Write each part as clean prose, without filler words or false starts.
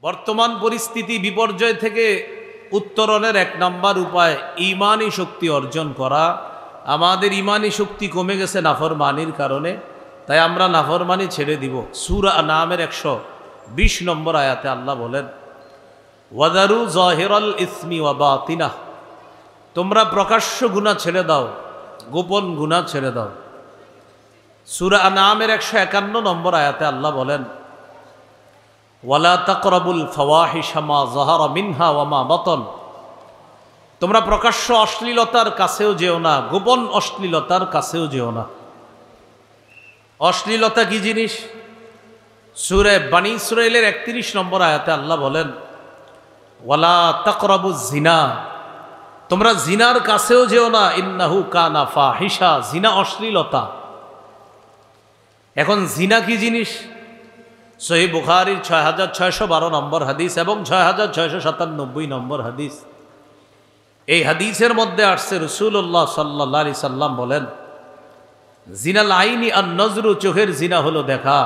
বর্তমান পরিস্থিতি বিপর্যয় থেকে উত্তরণের এক নাম্বার উপায় ঈমানী শক্তি অর্জন করা। আমাদের ঈমানী শক্তি কমে গেছে নাফরমানির কারণে, তাই আমরা নাফরমানি ছেড়ে দিব। সূরা আনআমের 120 নম্বর আয়াতে আল্লাহ বলেন, ওয়াদারু যাহিরাল ইসমি ওয়া বাতিনাহ, তোমরা প্রকাশ্য গুনাহ ছেড়ে দাও, গোপন গুনাহ ছেড়ে দাও। সূরা আনআমের 151 নম্বর আয়াতে আল্লাহ বলেন, ওয়ালা তাকরাবুল ফাওয়াহিশা মা যাহারা মিনহা ওয়া মা বাতান, তোমরা প্রকাশ্য অশ্লীলতার কাছেও যেও না, গোপন অশ্লীলতার কাছেও যেও না। অশ্লীলতা কি জিনিস? সূরা বনী ইসরাঈলের 31 নম্বর আয়াতে আল্লাহ বলেন, ওয়ালা তাকরাবুজ জিনা, তোমরা জিনার কাছেও যেও না, ইন্নাহু কানা ফাহিশা, জিনা অশ্লীলতা। এখন জিনা কি জিনিস? সহিহ বুখারীর 6612 নম্বর হাদিস এবং 6697 নম্বর হাদিস। এই হাদিসের মধ্যে আসছে রাসূলুল্লাহ সাল্লাল্লাহু আলাইহি সাল্লাম বলেন, জিনাল আইনি আন নজরু, চোখের জিনা হলো দেখা,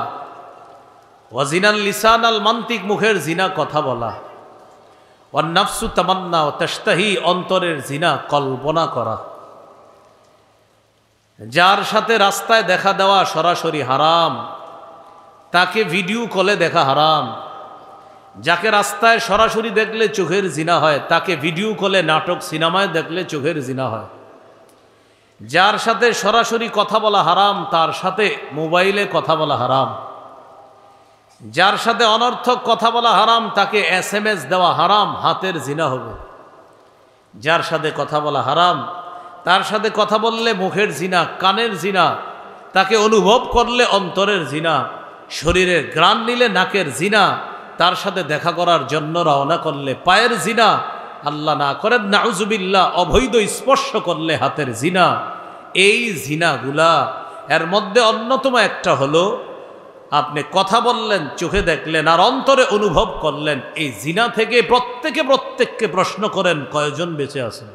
ওয়া জিনাল লিসান আল মান্তিক, মুখের জিনা কথা বলা, ওয়ান নাফসু তামান্না ওয়া তাশতাহি, অন্তরের জিনা কল্পনা করা। যার সাথে রাস্তায় দেখা দেওয়া সরাসরি হারাম, তাকে ভিডিও কলে দেখা হারাম। যাকে রাস্তায় সরাসরি দেখলে চোখের জিনা হয়, তাকে ভিডিও কলে, নাটক, সিনেমায় দেখলে চোখের জিনা হয়। যার সাথে সরাসরি কথা বলা হারাম, তার সাথে মোবাইলে কথা বলা হারাম। যার সাথে অনর্থক কথা বলা হারাম, তাকে SMS দেওয়া হারাম, হাতের জিনা হবে। যার সাথে কথা বলা হারাম, তার সাথে কথা বললে মুখের জিনা, কানের জিনা, তাকে অনুভব করলে অন্তরের জিনা, শরীরের ঘ্রাণ নিলে নাকের জিনা, তার সাথে দেখা করার জন্য রওনা করলে পায়ের জিনা, আল্লাহ না করেন নাউজুবিল্লাহ, অবৈধ স্পর্শ করলে হাতের জিনা। এই জিনাগুলা, এর মধ্যে অন্যতম একটা হলো আপনি কথা বললেন, চোখে দেখলেন আর অন্তরে অনুভব করলেন। এই জিনা থেকে প্রত্যেককে প্রশ্ন করেন, কয়জন বেঁচে আছেন?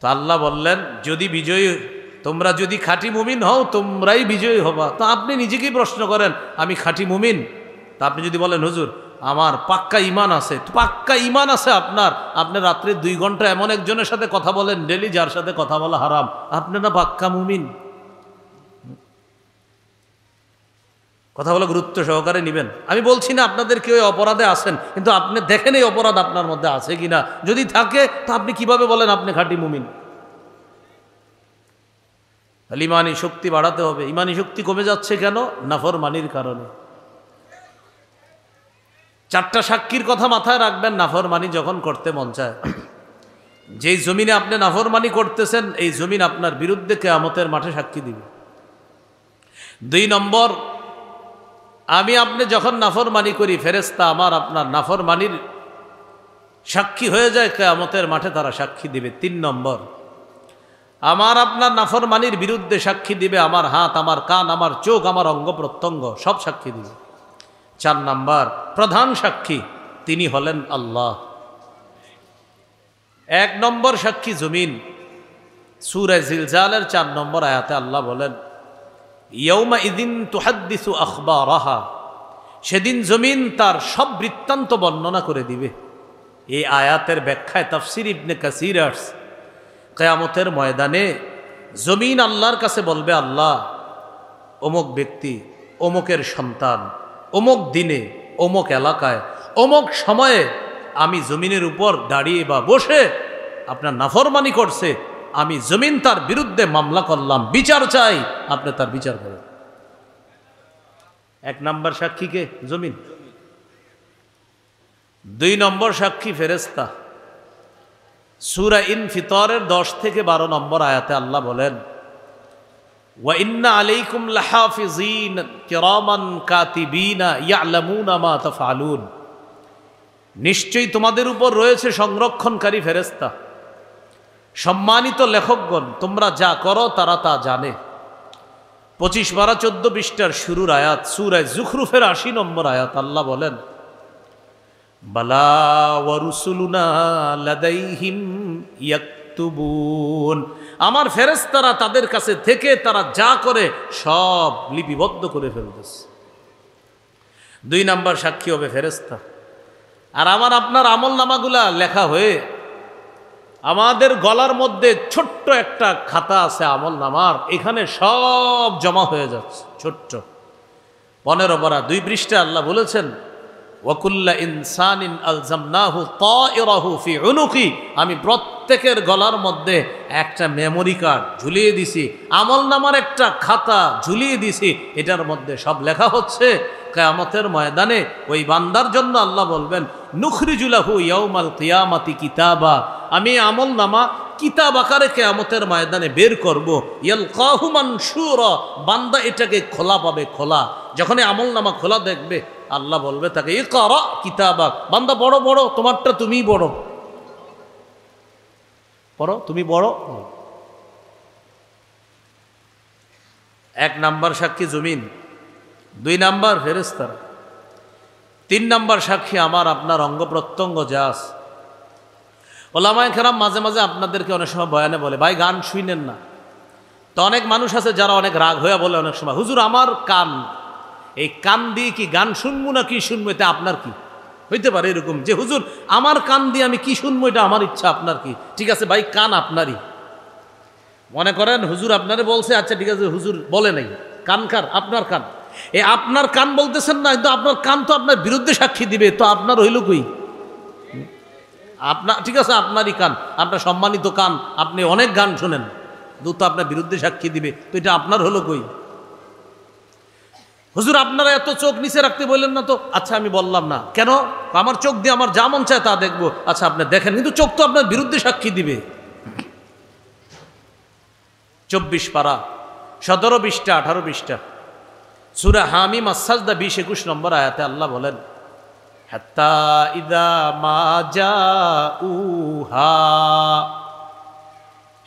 তো আল্লাহ বললেন, যদি বিজয়ী, তোমরা যদি খাঁটি মুমিন হও, তোমরাই বিজয়ী হবা। তো আপনি নিজেকেই প্রশ্ন করেন, আমি খাঁটি মুমিন? তা আপনি যদি বলেন, হুজুর আমার পাক্কা ঈমান আছে, তো পাক্কা ঈমান আছে আপনার, আপনি রাত্রে 2 ঘন্টা এমন একজনের সাথে কথা বলেন ডেলি, যার সাথে কথা বলা হারাম, আপনি না পাক্কা মুমিন? কথা বলে গুরুত্ব সহকারে নেবেন। আমি বলছি না আপনাদের কেউ অপরাধে আছেন, কিন্তু আপনি দেখেন এই অপরাধ আপনার মধ্যে আছে কিনা। যদি থাকে তো আপনি কিভাবে বলেন আপনি খাঁটি মুমিন? ইমানি শক্তি বাড়াতে হবে। ইমানি শক্তি কমে যাচ্ছে কেন? নাফরমানির কারণে। 4টা সাক্ষীর কথা মাথায় রাখবেন নাফরমানি যখন করতে মন চায়। যেই জমিনে আপনি নাফরমানি করতেছেন, এই জমিন আপনার বিরুদ্ধে কিয়ামতের মাঠে সাক্ষী দিবে। 2 নম্বর, আমি আপনি যখন নাফরমানি করি, ফেরেশতা আমার আপনার নাফরমানির সাক্ষী হয়ে যায়, কিয়ামতের মাঠে তারা সাক্ষী দিবে। 3 নম্বর, আমার আপনার নাফরমানির বিরুদ্ধে সাক্ষী দিবে আমার হাত, আমার কান, আমার চোখ, আমার অঙ্গ প্রত্যঙ্গ, সব সাক্ষী দিবে। 4 নম্বর, প্রধান সাক্ষী তিনি হলেন আল্লাহ। 1 নম্বর সাক্ষী জমিন। সূরা জিলজালের 4 নম্বর আয়াতে আল্লাহ বলেন, ইয়াউমা ইযিন তুহাদ্দিসু আখবারাহা, সেদিন জমিন তার সব বৃত্তান্ত বর্ণনা করে দিবে। এই আয়াতের ব্যাখ্যায় তাফসীর ইবনে কাসীর আসছে, কিয়ামতের ময়দানে জমিন আল্লাহর কাছে বলবে, আল্লাহ অমুক ব্যক্তি, অমুকের সন্তান, অমুক দিনে, অমুক এলাকায়, অমুক সময়ে আমি জমিনের উপর দাঁড়িয়ে বা বসে আপনার নাফরমানি করছে, আমি জমিন তার বিরুদ্ধে মামলা করলাম, বিচার চাই, আপনি তার বিচার করেন। 1 নম্বর সাক্ষীকে জমিন। 2 নম্বর সাক্ষী ফেরেশতা। সূরা ইনফিতারের 10 থেকে 12 নম্বর আয়াতে আল্লাহ বলেন, ওয়া ইন্না আলাইকুম লাহাফিজিন কিরামান কাতিবিনা ইয়ালামুনা মা তাফআলুন, নিশ্চয়ই তোমাদের উপর রয়েছে সংরক্ষণকারী ফেরেশতা, সম্মানিত লেখকগণ, তোমরা যা করো তারা তা জানে। 25 12 14 পৃষ্ঠার শুরুর আয়াত, সূরা যুখরুফের 80 নম্বর আয়াত আল্লাহ বলেন, বালা ওয়া রুসুলুনা লাদাইহিম ইয়াকতুবুন, আমার ফেরেশতারা তাদের কাছে থেকে তারা যা করে সব লিপিবদ্ধ করে ফেলতেছে। 2 নাম্বার সাক্ষী হবে ফেরেশতা। আর আমার আপনার আমল নামাগুলা লেখা হয়ে আমাদের গলার মধ্যে ছোট্ট একটা খাতা আছে আমল নামার, এখানে সব জমা হয়ে যাচ্ছে। ছোট্ট 15 পারা 2 পৃষ্ঠা আল্লাহ বলেছেন ওয়াকুল্লা ইনসানিন আলজামনাহু তায়রাহু ফি উনুকি, আমি প্রত্যেকের গলার মধ্যে একটা মেমোরি কার্ড ঝুলিয়ে দিছি, আমল নামার একটা খাতা ঝুলিয়ে দিছি, এটার মধ্যে সব লেখা হচ্ছে। কিয়ামতের ময়দানে ওই বান্দার জন্য আল্লাহ বলবেন নুখরিজু লাহু ইয়াউমাল কিয়ামাতি কিতাবা, আমি আমল নামা কিতাব আকারে কিয়ামতের ময়দানে বের করব। ইয়ালকাহু মানশুরা, বান্দা এটাকে খোলা পাবে, খোলা। যখন আমল নামা খোলা দেখবে আল্লাহ বলবে তাকে ইকরা কিতাবাক, বান্দা বড় বড়, তোমারটা তুমি বড় পড়ো, তুমি বড়। 1 নাম্বার সাক্ষী জমিন, 2 নাম্বার ফেরেশতারা, 3 নাম্বার সাক্ষী আমার আপনার অঙ্গ প্রত্যঙ্গ যা আছে। ওলামায়ে কেরাম মাঝে মাঝে আপনাদেরকে অনেক সময় বয়ানে বলে ভাই গান শুনেন না, তো অনেক মানুষ আছে যারা অনেক রাগ হয়ে বলে অনেক সময় হুজুর আমার কান, এই কান দিয়ে কি গান শুনবো না কি শুনবো, এটা আপনার কি? হইতে পারে এরকম যে হুজুর আমার কান দিয়ে আমি কি শুনবো, এটা আমার ইচ্ছা, আপনার কি? ঠিক আছে ভাই, কান আপনারই। মনে করেন হুজুর আপনারে বলছে, আচ্ছা ঠিক আছে হুজুর বলে নাই, কান কার? আপনার কান। এই আপনার কান বলতেছেন না, কিন্তু আপনার কান তো আপনার বিরুদ্ধে সাক্ষী দিবে, তো আপনার হইল কই? আপনার ঠিক আছে আপনারই কান, আপনার সম্মানিত কান, আপনি অনেক গান শোনেন, তো আপনার বিরুদ্ধে সাক্ষী দিবে, তো এটা আপনার হলো কই? হুজুর আপনারা এত চোখ নিচে রাখতে বললেন না তো, আচ্ছা আমি বললাম না কেন, আমার চোখ দিয়ে আমার যা মন চায় তা দেখবো, আচ্ছা আপনি দেখেন, কিন্তু চোখ তো আপনার বিরুদ্ধে সাক্ষী দিবে। 24 পারা 17 পৃষ্ঠা 18 পৃষ্ঠা সূরা হামিম আস-সাজদা 20-21 নম্বর আয়াতে আল্লাহ বলেন হাত্তা ইযা মা জাউহা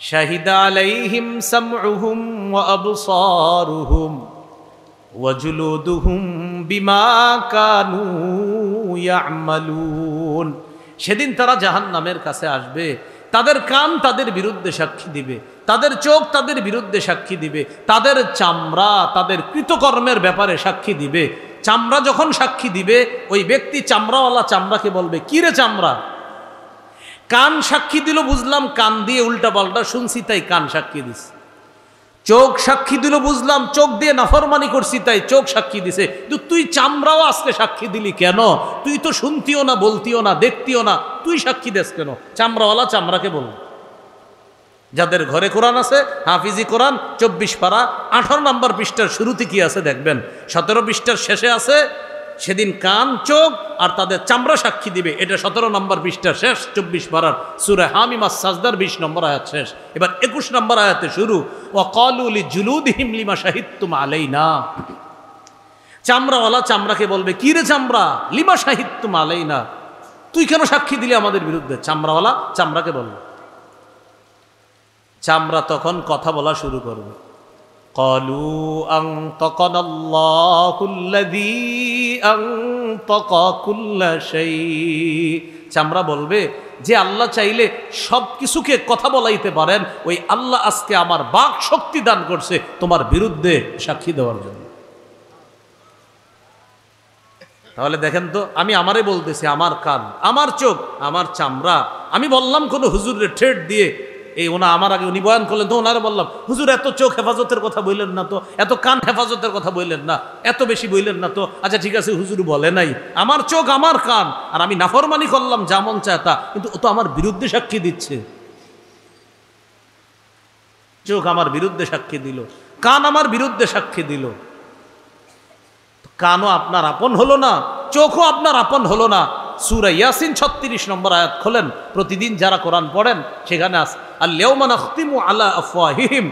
শাহিদা আলাইহিম সামউহুম ওয়া আবসারুহুম ওয়াজুলুদুহুম বিমা কানু ইয়ামালুন। সেদিন তারা জাহান্নামের কাছে আসবে, তাদের কান তাদের বিরুদ্ধে সাক্ষী দিবে, তাদের চোখ তাদের বিরুদ্ধে সাক্ষী দিবে, তাদের চামড়া তাদের কৃতকর্মের ব্যাপারে সাক্ষী দিবে। চামড়া যখন সাক্ষী দিবে, ওই ব্যক্তি চামড়াওয়ালা চামড়াকে বলবে কি রে চামড়া? কান সাক্ষী দিল বুঝলাম, কান দিয়ে উল্টা পাল্টা শুনছি তাই কান সাক্ষী দিস। চোখ সাক্ষী দিল বুঝলাম, চোখ দিয়ে নাফরমানি করছি তাই চোখ সাক্ষী দিছে। তুই চামড়াও আজকে সাক্ষী দিলি কেন? তুই তো শুনতিও না, বলতিও না, দেখতিও না, তুই সাক্ষী দেস কেন? চামড়াওয়ালা চামড়াকে বল। যাদের ঘরে কোরআন আছে, হাফিজি কোরআন 24 পারা 18 নম্বর পৃষ্ঠার শুরুতে কি আছে দেখবেন, 17 পৃষ্ঠার শেষে আছে সেদিন কান চোখ আর তাদের চামড়া সাক্ষী দিবে, এটা 17 নম্বর পৃষ্ঠার শেষ 24 পারার সূরা হামিম আস-সাজদার 20 নম্বর আয়াত শেষ। এবার 21 নম্বর আয়াতে শুরু ওয়া ক্বালু লিজুলুদিহিম লিমা শাহিদতুম আলাইনা। চামড়াওয়ালা চামড়াকে বলবে কি রে চামড়া, লিমা শাহিদতুম আলাইনা, তুই কেন সাক্ষী দিলি আমাদের বিরুদ্ধে? চামড়াওয়ালা চামড়াকে বলবে। চামড়া তখন কথা বলা শুরু করবে, ক্বালু আনতাকানাল্লাহুল্লাযী আনতাকা কুল্লা শাই। চামড়া বলবে যে আল্লাহ চাইলে সব কিছুকে কথা বলাইতে পারেন, ওই আল্লাহ আজকে আমার বাক শক্তি দান করছে তোমার বিরুদ্ধে সাক্ষী দেওয়ার জন্য। তাহলে দেখেন তো, আমি আমারে বলতেছি, আমার কান, আমার চোখ, আমার চামড়া। আমি বললাম কোনো হুজুরের ঠেট দিয়ে, এই ওনা আমার আগে উনি বয়ান করলেন তো ওনারে বললাম হুজুর এত চোখ হেফাজতের কথা বললেন না তো, এত কান হেফাজতের কথা বললেন না, এত বেশি বললেন না তো। আচ্ছা ঠিক আছে হুজুর বলে নাই, আমার চোখ আমার কান, আর আমি নাফরমানি করলাম যা মন চায় তা, কিন্তু ও তো আমার বিরুদ্ধে সাক্ষী দিচ্ছে। চোখ আমার বিরুদ্ধে সাক্ষী দিল, কান আমার বিরুদ্ধে সাক্ষী দিল। কানও আপনার আপন হলো না, চোখও আপনার আপন হলো না। সূরা ইয়াসিন 36 নম্বর আয়াত খোলেন, প্রতিদিন যারা কোরআন পড়েন সেখানে আছে আল-ইয়াউমা নাখতিমু আলা আফওয়াহিহিম,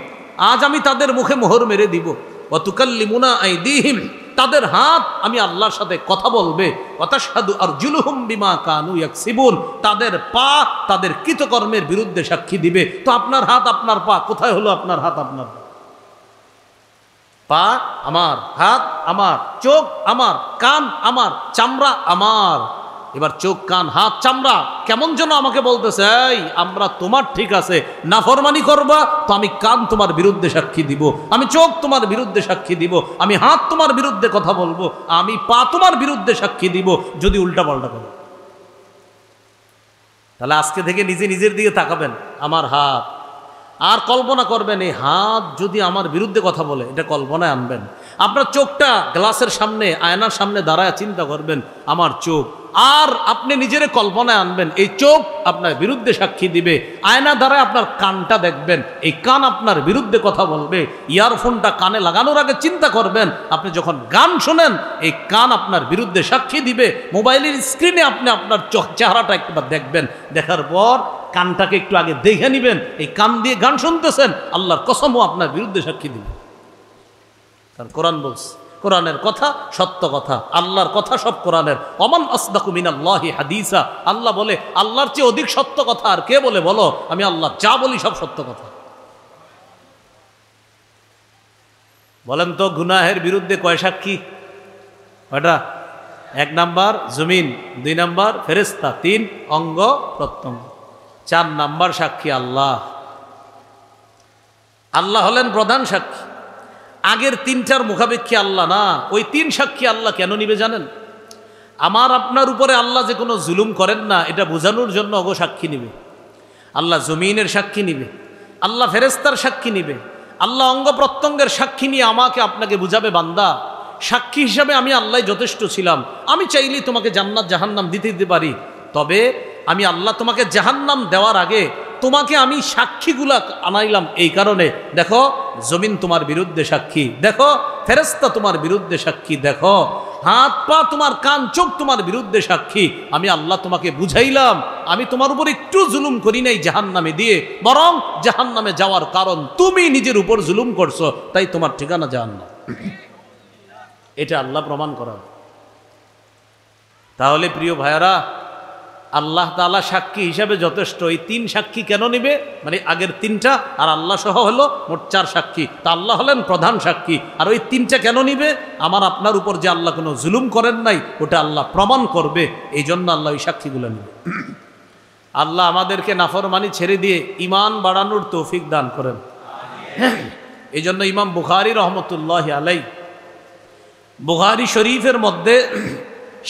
আজ আমি তাদের মুখে মোহর মেরে দিব। ওয়া তুকাল্লিমুনা আইদিহিম, তাদের হাত আমি আল্লাহর সাথে কথা বলবে। ওয়া তাশহাদু আরজুলুহুম বিমা কানু ইয়াকসিবুন, তাদের পা তাদের কৃতকর্মের বিরুদ্ধে সাক্ষী দিবে। তো আপনার হাত আপনার পা কোথায় হলো? আপনার হাত আপনার পা আমার, হাত আমার, চোখ আমার, কান আমার, চামড়া আমার। এবার চোখ কান হাত চামড়া কেমন যেন আমাকে বলতেছে, এই আমরা তোমার ঠিক আছে, নাফরমানি করবা তো আমি কান তোমার বিরুদ্ধে সাক্ষী দিব, আমি চোখ তোমার বিরুদ্ধে সাক্ষী দিব, আমি হাত তোমার বিরুদ্ধে কথা বলবো, আমি পা তোমার বিরুদ্ধে সাক্ষী দিব যদি উল্টা পাল্টা করো। তাহলে আজকে থেকে নিজে নিজের দিকে তাকাবেন, আমার হাত, আর কল্পনা করবেন এই হাত যদি আমার বিরুদ্ধে কথা বলে, এটা কল্পনায় আনবেন। আপনার চোখটা গ্লাসের সামনে আয়নার সামনে দাঁড়ায় চিন্তা করবেন আমার চোখ, আর আপনি নিজের কল্পনায় আনবেন এই চোখ আপনার বিরুদ্ধে সাক্ষী দিবে। আয়না দ্বারা আপনার কানটা দেখবেন, এই কান আপনার বিরুদ্ধে কথা বলবে। ইয়ারফোনটা কানে লাগানোর আগে চিন্তা করবেন আপনি যখন গান শোনেন এই কান আপনার বিরুদ্ধে সাক্ষী দিবে। মোবাইলের স্ক্রিনে আপনি আপনার চেহারাটা একবার দেখবেন, দেখার পর কানটাকে একটু আগে দেখে নিবেন, এই কান দিয়ে গান শুনতেছেন, আল্লাহর কসমও আপনার বিরুদ্ধে সাক্ষী দিবে। কারণ কোরআন বলছে, কোরআনের কথা সত্য কথা, আল্লাহর কথা সব কোরআনের। ওমান আসদাকু মিনাল্লাহি হাদিসা, আল্লাহ বলে আল্লাহর চেয়ে অধিক সত্য কথা আর কে বলে বলো? আমি আল্লাহ যা বলি সব সত্য কথা। বলেন তো গুনাহের বিরুদ্ধে কয় সাক্ষী? কয়টা? 1 নাম্বার জমিন, 2 নাম্বার ফেরেশতা, 3 অঙ্গ প্রত্যঙ্গ, 4 নাম্বার সাক্ষী আল্লাহ। আল্লাহ হলেন প্রধান সাক্ষী। আগের 3টার মুখাপেক্ষী আল্লাহ না, ওই 3 সাক্ষী আল্লাহ কেন নিবে জানেন? আমার আপনার উপরে আল্লাহ যে কোনো জুলুম করেন না এটা বোঝানোর জন্য ওগো সাক্ষী নিবে। আল্লাহ জমিনের সাক্ষী নিবে, আল্লাহ ফেরেশতার সাক্ষী নিবে, আল্লাহ অঙ্গ প্রত্যঙ্গের সাক্ষী নিয়ে আমাকে আপনাকে বুঝাবে, বান্দা সাক্ষী হিসাবে আমি আল্লাহ যথেষ্ট ছিলাম, আমি চাইলেই তোমাকে জান্নাত জাহান্নাম দিতে পারি, তবে আমি আল্লাহ তোমাকে জাহান্নাম দেওয়ার আগে তোমাকে আমি সাক্ষীগুলা আনাইলাম এই কারণে, দেখো জমিন তোমার বিরুদ্ধে সাক্ষী, দেখো ফেরেশতা তোমার বিরুদ্ধে সাক্ষী, দেখো হাত পা তোমার কান চোখ তোমার বিরুদ্ধে সাক্ষী। আমি আল্লাহ তোমাকে বুঝাইলাম, আমি তোমার উপর একটু জুলুম করি নাই জাহান্নামে দিয়ে, বরং জাহান্নামে যাওয়ার কারণ তুমি নিজের উপর জুলুম করছো, তাই তোমার ঠিকানা জাহান্নাম। এটা আল্লাহ প্রমাণ করা। তাহলে প্রিয় ভাইয়ারা, আল্লাহ তাআলা সাক্ষী হিসাবে যথেষ্ট। এই 3 সাক্ষী কেন নিবে? মানে আগের 3টা আর আল্লাহ সহ হলো মোট 4 সাক্ষী। তা আল্লাহ হলেন প্রধান সাক্ষী। আর ওই 3টা কেন নিবে? আমার আপনার উপর যে আল্লাহ কোনো জুলুম করেন নাই ওটা আল্লাহ প্রমাণ করবে, এই জন্য আল্লাহ ওই সাক্ষীগুলো নিবে। আল্লাহ আমাদেরকে নাফরমানি ছেড়ে দিয়ে ইমান বাড়ানোর তৌফিক দান করেন। এই জন্য ইমাম বুখারী রহমতুল্লাহি আলাইহি বুখারী শরীফের মধ্যে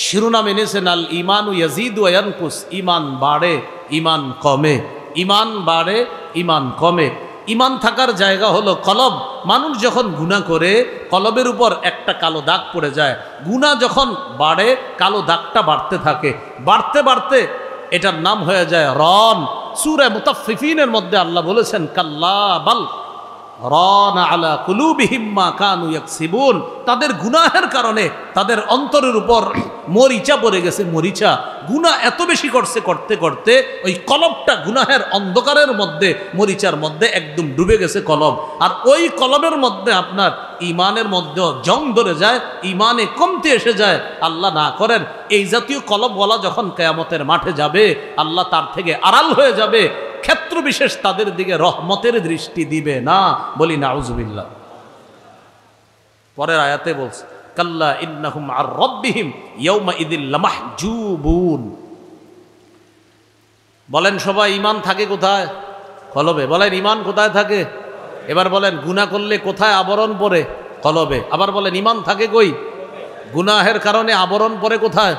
শিরোনাম এনেছেন আল ইমানু ইয়াজিদু ওয়া ইয়ানকুস, ইমান বাড়ে ইমান কমে, ইমান বাড়ে ইমান কমে। ইমান থাকার জায়গা হলো কলব। মানুষ যখন গুনাহ করে কলবের উপর একটা কালো দাগ পড়ে যায়, গুনাহ যখন বাড়ে কালো দাগটা বাড়তে থাকে, বাড়তে বাড়তে এটার নাম হয়ে যায় রন। সূরা মুতাফফিফিনের মধ্যে আল্লাহ বলেছেন কাল্লা বাল রানা আলা কুলুবিহিম মা কানু ইয়াকসিবুন, তাদের গুনাহের কারণে তাদের অন্তরের উপর মরিচা পড়ে গেছে। মরিচা, গুনাহ এত বেশি করছে, করতে করতে ওই কলবটা গুনাহের অন্ধকারের মধ্যে, মরিচার মধ্যে একদম ডুবে গেছে কলব। আর ওই কলবের মধ্যে আপনার ইমানের মধ্যেও জং ধরে যায়, ইমানে কমতে এসে যায়। আল্লাহ না করেন এই জাতীয় কলবওয়ালা যখন কিয়ামতের মাঠে যাবে, আল্লাহ তার থেকে আড়াল হয়ে যাবে, ক্ষেত্র বিশেষ তাদের দিকে রহমতের দৃষ্টি দিবে না। বলি নাউজুবিল্লাহ। পরের আয়াতে বলছে কাল্লা ইন্নাহুম আর রাব্বিহিম ইয়াউমা ইযিল লামাহজুবুন। বলেন সবাই ইমান থাকে কোথায়? কলবে। বলেন ইমান কোথায় থাকে? এবার বলেন গুনাহ করলে কোথায় আবরণ পড়ে? কলবে। আবার বলেন ইমান থাকে কই? গুনাহের কারণে আবরণ পড়ে কোথায়?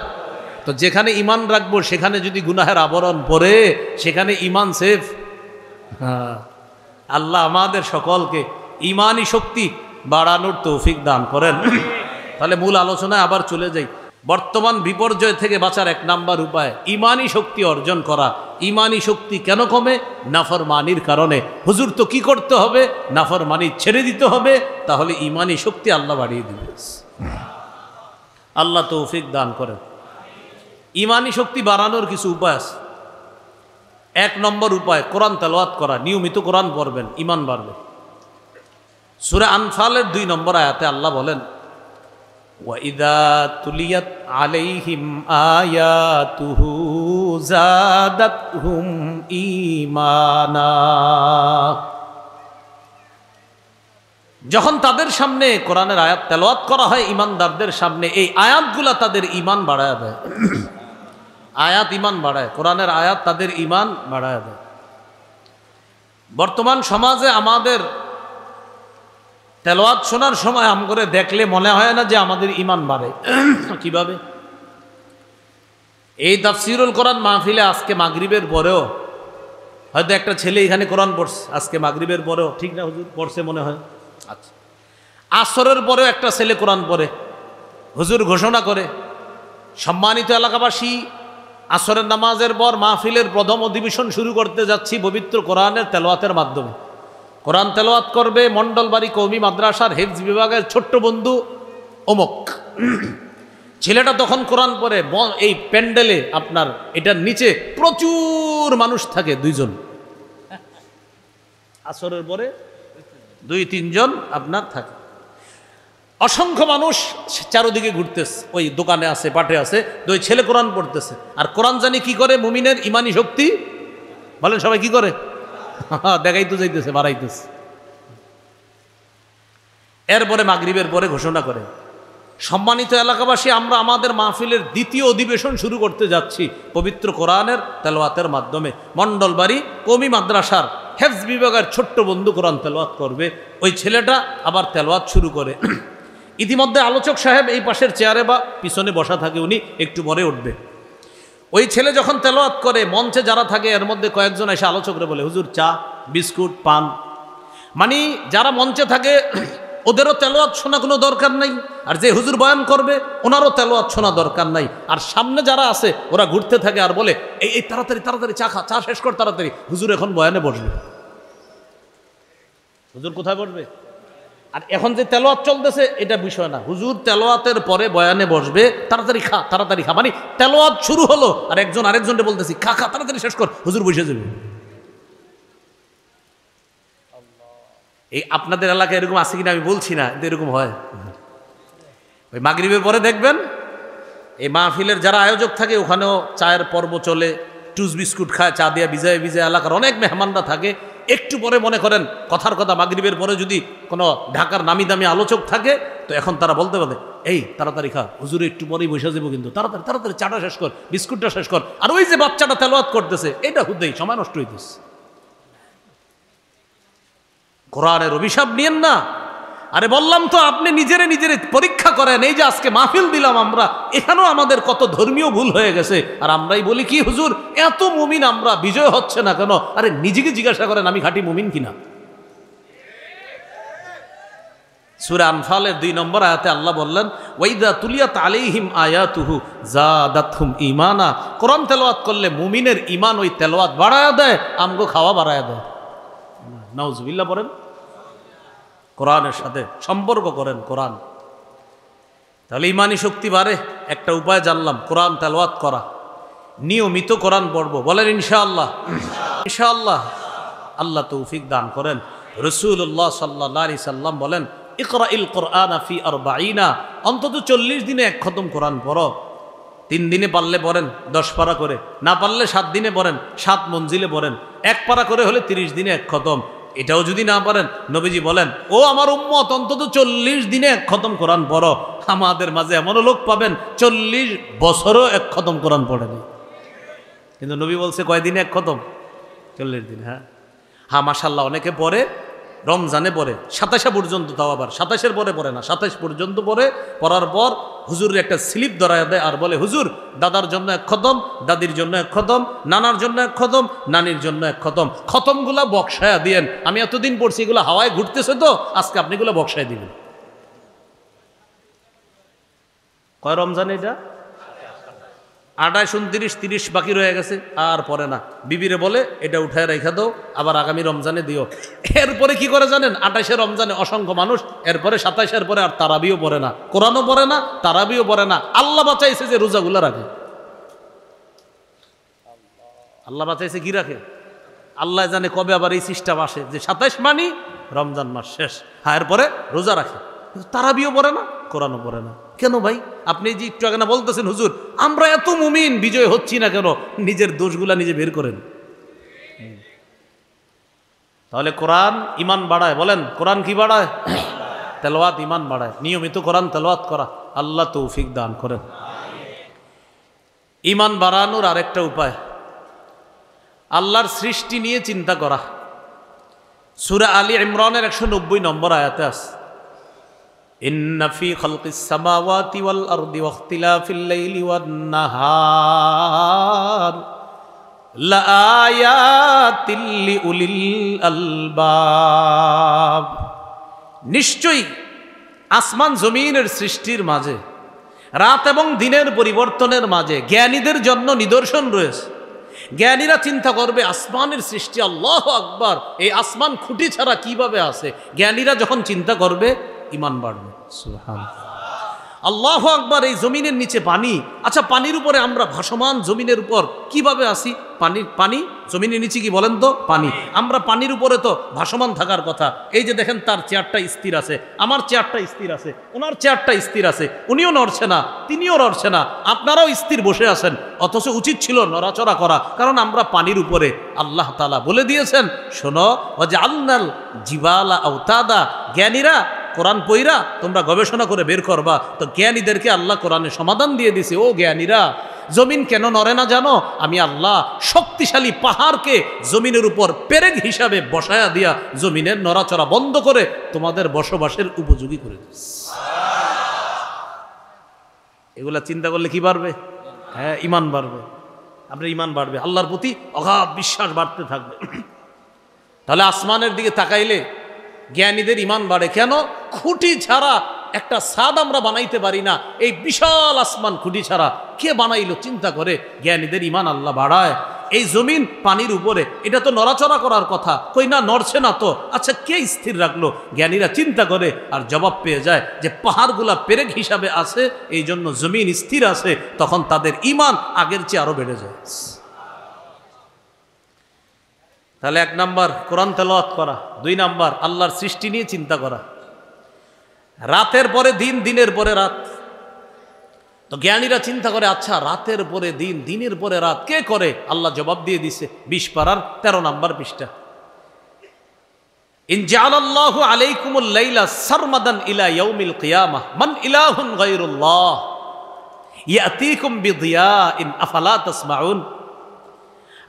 তো যেখানে ইমান রাখবো সেখানে যদি গুনাহের আবরণ পড়ে সেখানে ইমান সেফ। হ্যাঁ, আল্লাহ আমাদের সকলকে ইমানি শক্তি বাড়ানোর তৌফিক দান করেন। তাহলে মূল আলোচনায় আবার চলে যাই। বর্তমান বিপর্যয় থেকে বাঁচার 1 নাম্বার উপায় ইমানি শক্তি অর্জন করা। ইমানি শক্তি কেন কমে? নাফরমানির কারণে। হুজুর তো কি করতে হবে? নাফরমানি ছেড়ে দিতে হবে, তাহলে ইমানি শক্তি আল্লাহ বাড়িয়ে দিবে। আল্লাহ তৌফিক দান করেন। ইমানি শক্তি বাড়ানোর কিছু উপায় আছে। 1 নম্বর উপায় কোরআন তেলাওয়াত করা। নিয়মিত কোরআন পড়বেন, ইমান বাড়বে। সূরা আনফালের 2 নম্বর আয়াতে আল্লাহ বলেন ওয়াইদা তুলিয়াত আলাইহিম আয়াতুহু যাদাতহুম ঈমানা। যখন তাদের সামনে কোরআনের আয়াত তেলাওয়াত করা হয় ইমানদারদের সামনে, এই আয়াতগুলা তাদের ইমান বাড়ায় দেয়। আয়াত ইমান বাড়ায়, কোরআনের আয়াত তাদের ইমান বাড়ায় দেয়। বর্তমান সমাজে আমাদের তেলাওয়াত শোনার সময় আম করে দেখলে মনে হয় না যে আমাদের ইমান বাড়ে। কিভাবে? এই তাফসিরুল কোরআন মাহফিলে আজকে মাগরিবের পরেও হয়তো একটা ছেলে এখানে কোরআন পড়ছে, আজকে মাগরিবের পরেও, ঠিক না হুজুর? পড়ছে মনে হয়। আচ্ছা, আসরের পরেও একটা ছেলে কোরআন পড়ে, হুজুর ঘোষণা করে, সম্মানিত এলাকাবাসী, আসরের নামাজের পর মাহফিলের প্রথম অধিবেশন শুরু করতে যাচ্ছি পবিত্র কোরআনের তেলাওয়াতের মাধ্যমে। কোরআন তেলাওয়াত করবে মণ্ডলবাড়ি কওমি মাদ্রাসার হেফজ বিভাগের ছোট্ট বন্ধু অমুক। ছেলেটা তখন কোরআন পড়ে, এই প্যান্ডেলে আপনার এটার নিচে প্রচুর মানুষ থাকে, 2 জন, আসরের পরে 2-3 জন আপনার থাকে, অসংখ্য মানুষ চারোদিকে ঘুরতেছে, ওই দোকানে আছে, পাটে আছে, তো ওই ছেলে কোরআন পড়তেছে। আর কোরআন জানি কি করে, মুমিনের ইমানি শক্তি, বলেন সবাই কি করে? দেখাই তো যাইতেছে, বাড়াইতেছে। এরপরে মাগরিবের পরে ঘোষণা করে, সম্মানিত এলাকাবাসী, আমরা আমাদের মাহফিলের দ্বিতীয় অধিবেশন শুরু করতে যাচ্ছি পবিত্র কোরআনের তেলাওয়াতের মাধ্যমে। মণ্ডলবাড়ি কওমি মাদ্রাসার হেফজ বিভাগের ছোট্ট বন্ধু কোরআন তেলাওয়াত করবে। ওই ছেলেটা আবার তেলাওয়াত শুরু করে। ইতিমধ্যে আলোচক সাহেব এই পাশের চেয়ারে বা পিছনে বসা থাকে, উনি একটু পরে উঠবে। ওই ছেলে যখন তেলাওয়াত করে, মঞ্চে যারা থাকে এর মধ্যে কয়েকজন এসে আলোচকরা বলে, হুজুর চা, বিস্কুট, পান। মানে যারা মঞ্চে থাকে ওদেরও তেলাওয়াত শোনা কোনো দরকার নাই, আর যে হুজুর বয়ান করবে ওনারও তেলাওয়াত শোনা দরকার নাই। আর সামনে যারা আছে ওরা ঘুরতে থাকে আর বলে, এই তাড়াতাড়ি তাড়াতাড়ি চা খা, চা শেষ কর তাড়াতাড়ি, হুজুর এখন বয়ানে বসবে। হুজুর কোথায় বসবে? আর এখন যে তেলাওয়াত চলতেছে এটা বিষয় না, হুজুর তেলাওয়াতের পরে বয়ানে বসবে, তাড়াতাড়ি খা, তাড়াতাড়ি খা। মানে তেলাওয়াত শুরু হলো আর একজন আরেকজনকে বলতেছি, খা খা, তাড়াতাড়ি শেষ কর, হুজুর বসে যাবে। এই আপনাদের এলাকায় এরকম আছে কিনা আমি বলছি না, কিন্তু এরকম হয়। ওই মাগরিবের পরে দেখবেন এই মাহফিলের যারা আয়োজক থাকে ওখানেও চায়ের পর্ব চলে, টুস বিস্কুট খায়, চা দিয়া ভিজায় ভিজায়, এলাকার অনেক মেহমানরা থাকে। একটু পরে মনে করেন কথার কথা মাগরিবের পরে যদি কোনো ঢাকার নামি দামি আলোচক থাকে, তো এখন তারা বলতে পারে, এই তাড়াতাড়ি খা, হুজুর একটু পরেই বসে যাবো, কিন্তু তাড়াতাড়ি তাড়াতাড়ি চাটা শেষ কর, বিস্কুটটা শেষ কর। আর ওই যে বাচ্চাটা তেলাওয়াত করতেছে, এটা হুদেই সময় নষ্ট হইতেছে। কোরআনের অভিশাপ নিয়েন না। আরে বললাম তো, আপনি নিজেরে পরীক্ষা করেন। এই যে আজকে মাহফিল দিলাম আমরা, এখানেও আমাদের কত ধর্মীয় ভুল হয়ে গেছে, আর আমরাই বলি কি হুজুর এত মুমিন আমরা, বিজয় হচ্ছে না কেন? আরে নিজেকে জিজ্ঞাসা করেন আমি খাঁটি মুমিন কিনা। সূরা আনফালের 2 নম্বর আয়াতে আল্লাহ বললেন, ওয়াইদা তুলিয়াত আলাইহিম আয়াতুহু যাদাতহুম ঈমানা। কোরআন তেলাওয়াত করলে মুমিনের ঈমান ওই তেলাওয়াত বাড়ায়া দেয়, আমগো খাওয়া বাড়ায়া দেয়। নাউজুবিল্লাহ পড়েন। কোরআনের সাথে সম্পর্ক করেন কোরআন, তাহলে ইমানি শক্তি বাড়ে। একটা উপায় জানলাম, কোরআন তেলাওয়াত করা, নিয়মিত কোরআন পড়বো, বলেন ইনশাআল্লাহ। ইনশাআল্লাহ আল্লাহ তৌফিক দান করেন। রাসূলুল্লাহ সাল্লাল্লাহু আলাইহি সাল্লাম বলেন, ইকরাইল কোরআন ফি 40, অন্তত 40 দিনে 1 খতম কোরআন পড়ো। 3 দিনে পারলে পড়েন 10 পারা করে, না পারলে 7 দিনে পড়েন, 7 মঞ্জিলে পড়েন। 1 পারা করে হলে 30 দিনে 1 খতম। এটাও যদি না পারেন, নবীজি বলেন, ও আমার উম্মত, অন্তত 40 দিনে 1 খতম কোরআন পড়ো। আমাদের মাঝে এমনও লোক পাবেন 40 বছরও 1 খতম কোরআন পড়েনি, কিন্তু নবী বলছে কয় দিনে 1 খতম? 40 দিন। হ্যাঁ হ্যাঁ, মাশাআল্লাহ। অনেকে পড়ে রমজানে পড়ে 27 পর্যন্ত, তাও আবার 27-এর পরে পড়ে না, 27 পর্যন্ত পড়ে। পড়ার পর হুজুরের একটা স্লিপ ধরায় দেয় আর বলে, হুজুর দাদার জন্য 1 খতম, দাদির জন্য 1 খতম, নানার জন্য 1 খতম, নানির জন্য 1 খতম। খতমগুলা বক্সায়া দিয়েন, আমি এতদিন পড়ছি, এগুলো হাওয়ায় ঘুরতেছে, তো আজকে আপনি এগুলো বক্সায় দিবেন। কয় রমজান এটা? 28, 29, 30 বাকি রয়ে গেছে, আর পরে না। বিবিরে বলে এটা উঠায় রেখা দাও, আবার আগামী রমজানে দিও। এরপরে কি করে জানেন? 28 রমজানে অসংখ্য মানুষ, এরপরে 27-এর পরে আর তারাবিও পড়ে না, কোরআনও পড়ে না, তারাবিও পড়ে না। আল্লাহ বাঁচাইছে যে রোজাগুলো রাখে। আল্লাহ বাঁচাইছে কি রাখে? আল্লাহ জানে কবে আবার এই সিস্টেম আসে যে 27 মানি রমজান মাস শেষ, হ্যাঁ এরপরে রোজা রাখে, তারাবিও পড়ে না, কোরআনও পড়ে না। কেন ভাই? আপনি যে একটু আগে না বলতেছেন, হুজুর আমরা এত মুমিন, বিজয় হচ্ছি না কেন? নিজের দোষগুলা নিজে বের করেন। তাহলে কোরআন ইমান বাড়ায়, বলেন কোরআন কি বাড়ায়? তেলাওয়াত ইমান বাড়ায়। নিয়মিত কোরআন তেলাওয়াত করা, আল্লাহ তৌফিক দান করেন। ঈমান বাড়ানোর আরেকটা উপায় আল্লাহর সৃষ্টি নিয়ে চিন্তা করা। সূরা আলী ইমরানের 190 নম্বর আয়াতে আছে, ইন্না ফি খালকিস সামাওয়াতি ওয়াল আরদি ওয়াখতিলাফিল লাইলি ওয়ান নাহার লাআয়াতিল লিউলিল আলবাব। নিশ্চয়ই আসমান জমিনের সৃষ্টির মাঝে, রাত এবং দিনের পরিবর্তনের মাঝে জ্ঞানীদের জন্য নিদর্শন রয়েছে। জ্ঞানীরা চিন্তা করবে আসমানের সৃষ্টি, আল্লাহু আকবার, এই আসমান খুঁটি ছাড়া কিভাবে আছে। জ্ঞানীরা যখন চিন্তা করবে ঈমান বাড়বে। সুবহানাল্লাহ, আল্লাহু আকবার। এই জমিনের নিচে পানি, আচ্ছা পানির উপরে আমরা ভাসমান, জমিনের উপর কিভাবে আসি? পানি জমিনের নিচে কি বলেন তো? পানি। আমরা পানির উপরে তো ভাসমান থাকার কথা। এই যে দেখেন তার চেয়ারটা স্থির আছে, আমার চেয়ারটা স্থির আছে, ওনার চেয়ারটা স্থির আছে, উনিও নড়ছে না, তিনিও নড়ছে না, আপনারাও স্থির বসে আছেন, অথচ উচিত ছিল নড়াচড়া করা, কারণ আমরা পানির উপরে। আল্লাহ তাআলা বলে দিয়েছেন, শোনো, ওয়াজআলনাল জিবালা আওতাদা। জ্ঞানীরা কোরআন পইরা তোমরা গবেষণা করে বের করবা। তো জ্ঞানীদেরকে আল্লাহ কোরআনে সমাধান দিয়ে দিছে, ও জ্ঞানীরা, জমিন কেন নড়ে না জানো? আমি আল্লাহ শক্তিশালী পাহাড়কে জমিনের উপর পেরেক হিসাবে বসায়া দিয়া জমিনের নড়াচড়া বন্ধ করে তোমাদের বসবাসের উপযোগী করে দিচ্ছি। এগুলা চিন্তা করলে কি বাড়বে? হ্যাঁ, ঈমান বাড়বে। আপনার ঈমান বাড়বে, আল্লাহর প্রতি অগাধ বিশ্বাস বাড়তে থাকবে। তাহলে আসমানের দিকে তাকাইলে জ্ঞানীদের ঈমান বাড়ে। কেন? খুঁটি ছাড়া একটা ছাদ আমরা বানাইতে পারি না। এই বিশাল আসমান খুঁটি ছাড়া কে বানাইলো? চিন্তা করে জ্ঞানীদের ঈমান আল্লাহ বাড়ায়। এই জমিন পানির উপরে, এটা তো নড়াচড়া করার কথা, কই না, নড়ছে না তো, আচ্ছা কে স্থির রাখলো? জ্ঞানীরা চিন্তা করে আর জবাব পেয়ে যায় যে পাহাড়গুলা পেরেক হিসাবে আছে, এই জন্য জমিন স্থির আছে। তখন তাদের ঈমান আগের চেয়ে আরো বেড়ে যায়। তাহলে 1 নাম্বার কোরআন তেলাওয়াত করা, 2 নাম্বার আল্লাহর সৃষ্টি নিয়ে চিন্তা করা। রাতের পরে দিন, দিনের পরে রাত। তো জ্ঞানীরা চিন্তা করে, আচ্ছা রাতের পরে দিন, দিনের পরে রাত কে করে? আল্লাহ জবাব দিয়ে দিছে 20 পারার 13 নাম্বার পৃষ্ঠা, ইন জাআলাল্লাহু আলাইকুমুল লাইলা সারমাদান ইলা ইয়াউমিল কিয়ামাহ মান ইলাহুন গায়রুল্লাহ ইয়াতিকুম বিদিয়াইন আফালা তাসমাউন।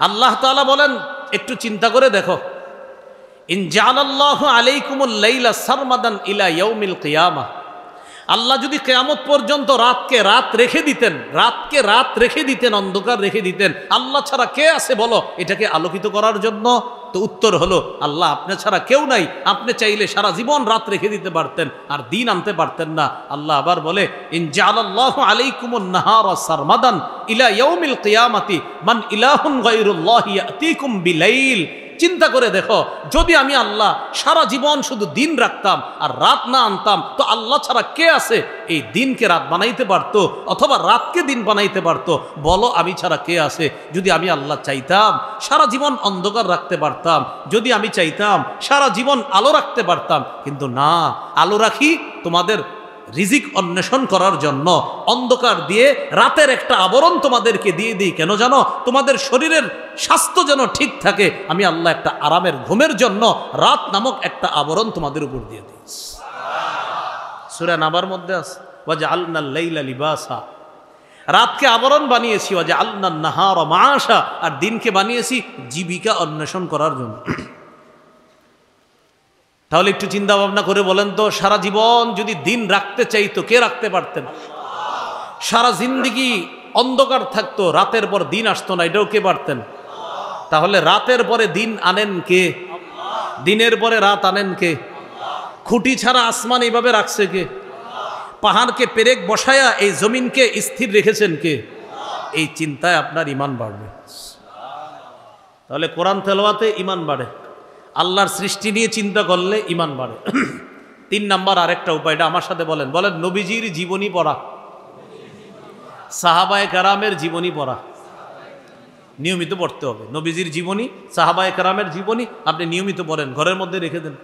আল্লাহ তাআলা বলেন, একটু চিন্তা করে দেখো, ইন জাআলাল্লাহু আলাইকুমুল লাইলা সারমাদান ইলা ইয়াউমিল কিয়ামাহ। আল্লাহ যদি কিয়ামত পর্যন্ত রাতকে রাত রেখে দিতেন, রাতকে রাত রেখে দিতেন, অন্ধকার রেখে দিতেন, আল্লাহ ছাড়া কে আছে বলো এটাকে আলোকিত করার জন্য? তো উত্তর হলো আল্লাহ, আপনি ছাড়া কেউ নাই। আপনি চাইলে সারা জীবন রাত রেখে দিতে পারতেন আর দিন আনতে পারতেন না। আল্লাহ আবার বলে, ইন জাআলাল্লাহু আলাইকুমুন নাহারা সারমাদান ইলা ইয়াউমিল কিয়ামাতি মান ইলাহুন গায়রুল্লাহি ইয়াতিকুম বিলাইল। চিন্তা করে দেখো, যদি আমি আল্লাহ সারা জীবন শুধু দিন রাখতাম আর রাত না আনতাম, তো আল্লাহ ছাড়া কে আছে এই দিনকে রাত বানাইতে পারতো অথবা রাতকে দিন বানাইতে পারতো? বলো, আমি ছাড়া কে আছে? যদি আমি আল্লাহ চাইতাম সারা জীবন অন্ধকার রাখতে পারতাম, যদি আমি চাইতাম সারা জীবন আলো রাখতে পারতাম, কিন্তু না, আলো রাখি তোমাদের রিজিক অন্বেষণ করার জন্য, অন্ধকার দিয়ে রাতের একটা আবরণ তোমাদেরকে দিয়ে দিই। কেন জানো? তোমাদের শরীরের স্বাস্থ্য যেন ঠিক থাকে। আমি আল্লাহ একটা আরামের ঘুমের জন্য রাত নামক একটা আবরণ তোমাদের উপর দিয়ে দিই। সূরা নাবার মধ্যে আছে, ওয়াজআলনাল লাইলা লিবাসা। রাতকে আবরণ বানিয়েছি, ওয়াজআলনান নাহারা মাআশা, আর দিনকে বানিয়েছি জীবিকা অন্বেষণ করার জন্য। তাহলে একটু চিন্তা ভাবনা করে বলেন তো, সারা জীবন যদি দিন রাখতে চাইতো কে রাখতে পারতেন? সারা জিন্দেগি অন্ধকার থাকতো, রাতের পর দিন আসতো না, এটাও কে পারতেন? তাহলে রাতের পরে দিন আনেন কে? দিনের পরে রাত আনেন কে? খুঁটি ছাড়া আসমান এইভাবে রাখছে কে? পাহাড়কে পেরেক বসায়া এই জমিনকে স্থির রেখেছেন কে? এই চিন্তায় আপনার ঈমান বাড়বে। তাহলে কোরআন তেলাওয়াতে ঈমান বাড়ে, আল্লাহর সৃষ্টি নিয়ে চিন্তা করলে ঈমান বাড়ে। 3 নাম্বার আরেকটা উপায়টা আমার সাথে বলেন, বলেন নবীজির জীবনী পড়া, সাহাবায়ে কেরামের জীবনী পড়া। নিয়মিত পড়তে হবে নবীজির জীবনী, সাহাবায়ে কেরামের জীবনী। আপনি নিয়মিত পড়েন, ঘরের মধ্যে রেখে দেন।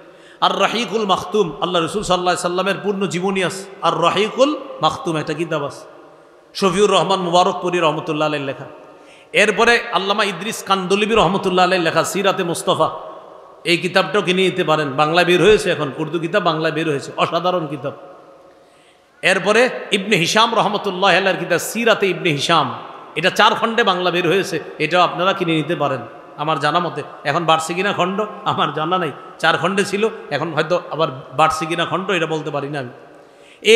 আর রাহিকুল মাখতুম, আল্লাহ রসুল সাল্লাল্লাহু আলাইহি সাল্লামের পূর্ণ জীবনী আছে। আর রাহিকুল মাখতুম একটা কিতাব আছে, শফিউর রহমান মুবারকপুরী রহমতুল্লাহ আলাইহির লেখা। এরপরে আল্লামা ইদ্রিস কান্দলিবি রহমতুল্লাহ আলাইহির লেখা সিরাতে মুস্তাফা, এই কিতাবটাও কিনে নিতে পারেন, বাংলা বের হয়েছে এখন, উর্দু কিতাব বাংলা বের হয়েছে, অসাধারণ কিতাব। এরপরে ইবনে হিশাম রহমতুল্লাহ আলাইহির কিতাব সিরাতে ইবনে হিশাম, এটা 4 খণ্ডে বাংলা বের হয়েছে, এটাও আপনারা কিনে নিতে পারেন আমার জানা মতে। এখন বাড়ছে কিনা খণ্ড আমার জানা নাই, 4 খণ্ডে ছিল, এখন হয়তো আবার বাড়ছে কিনা খণ্ড এটা বলতে পারি না আমি।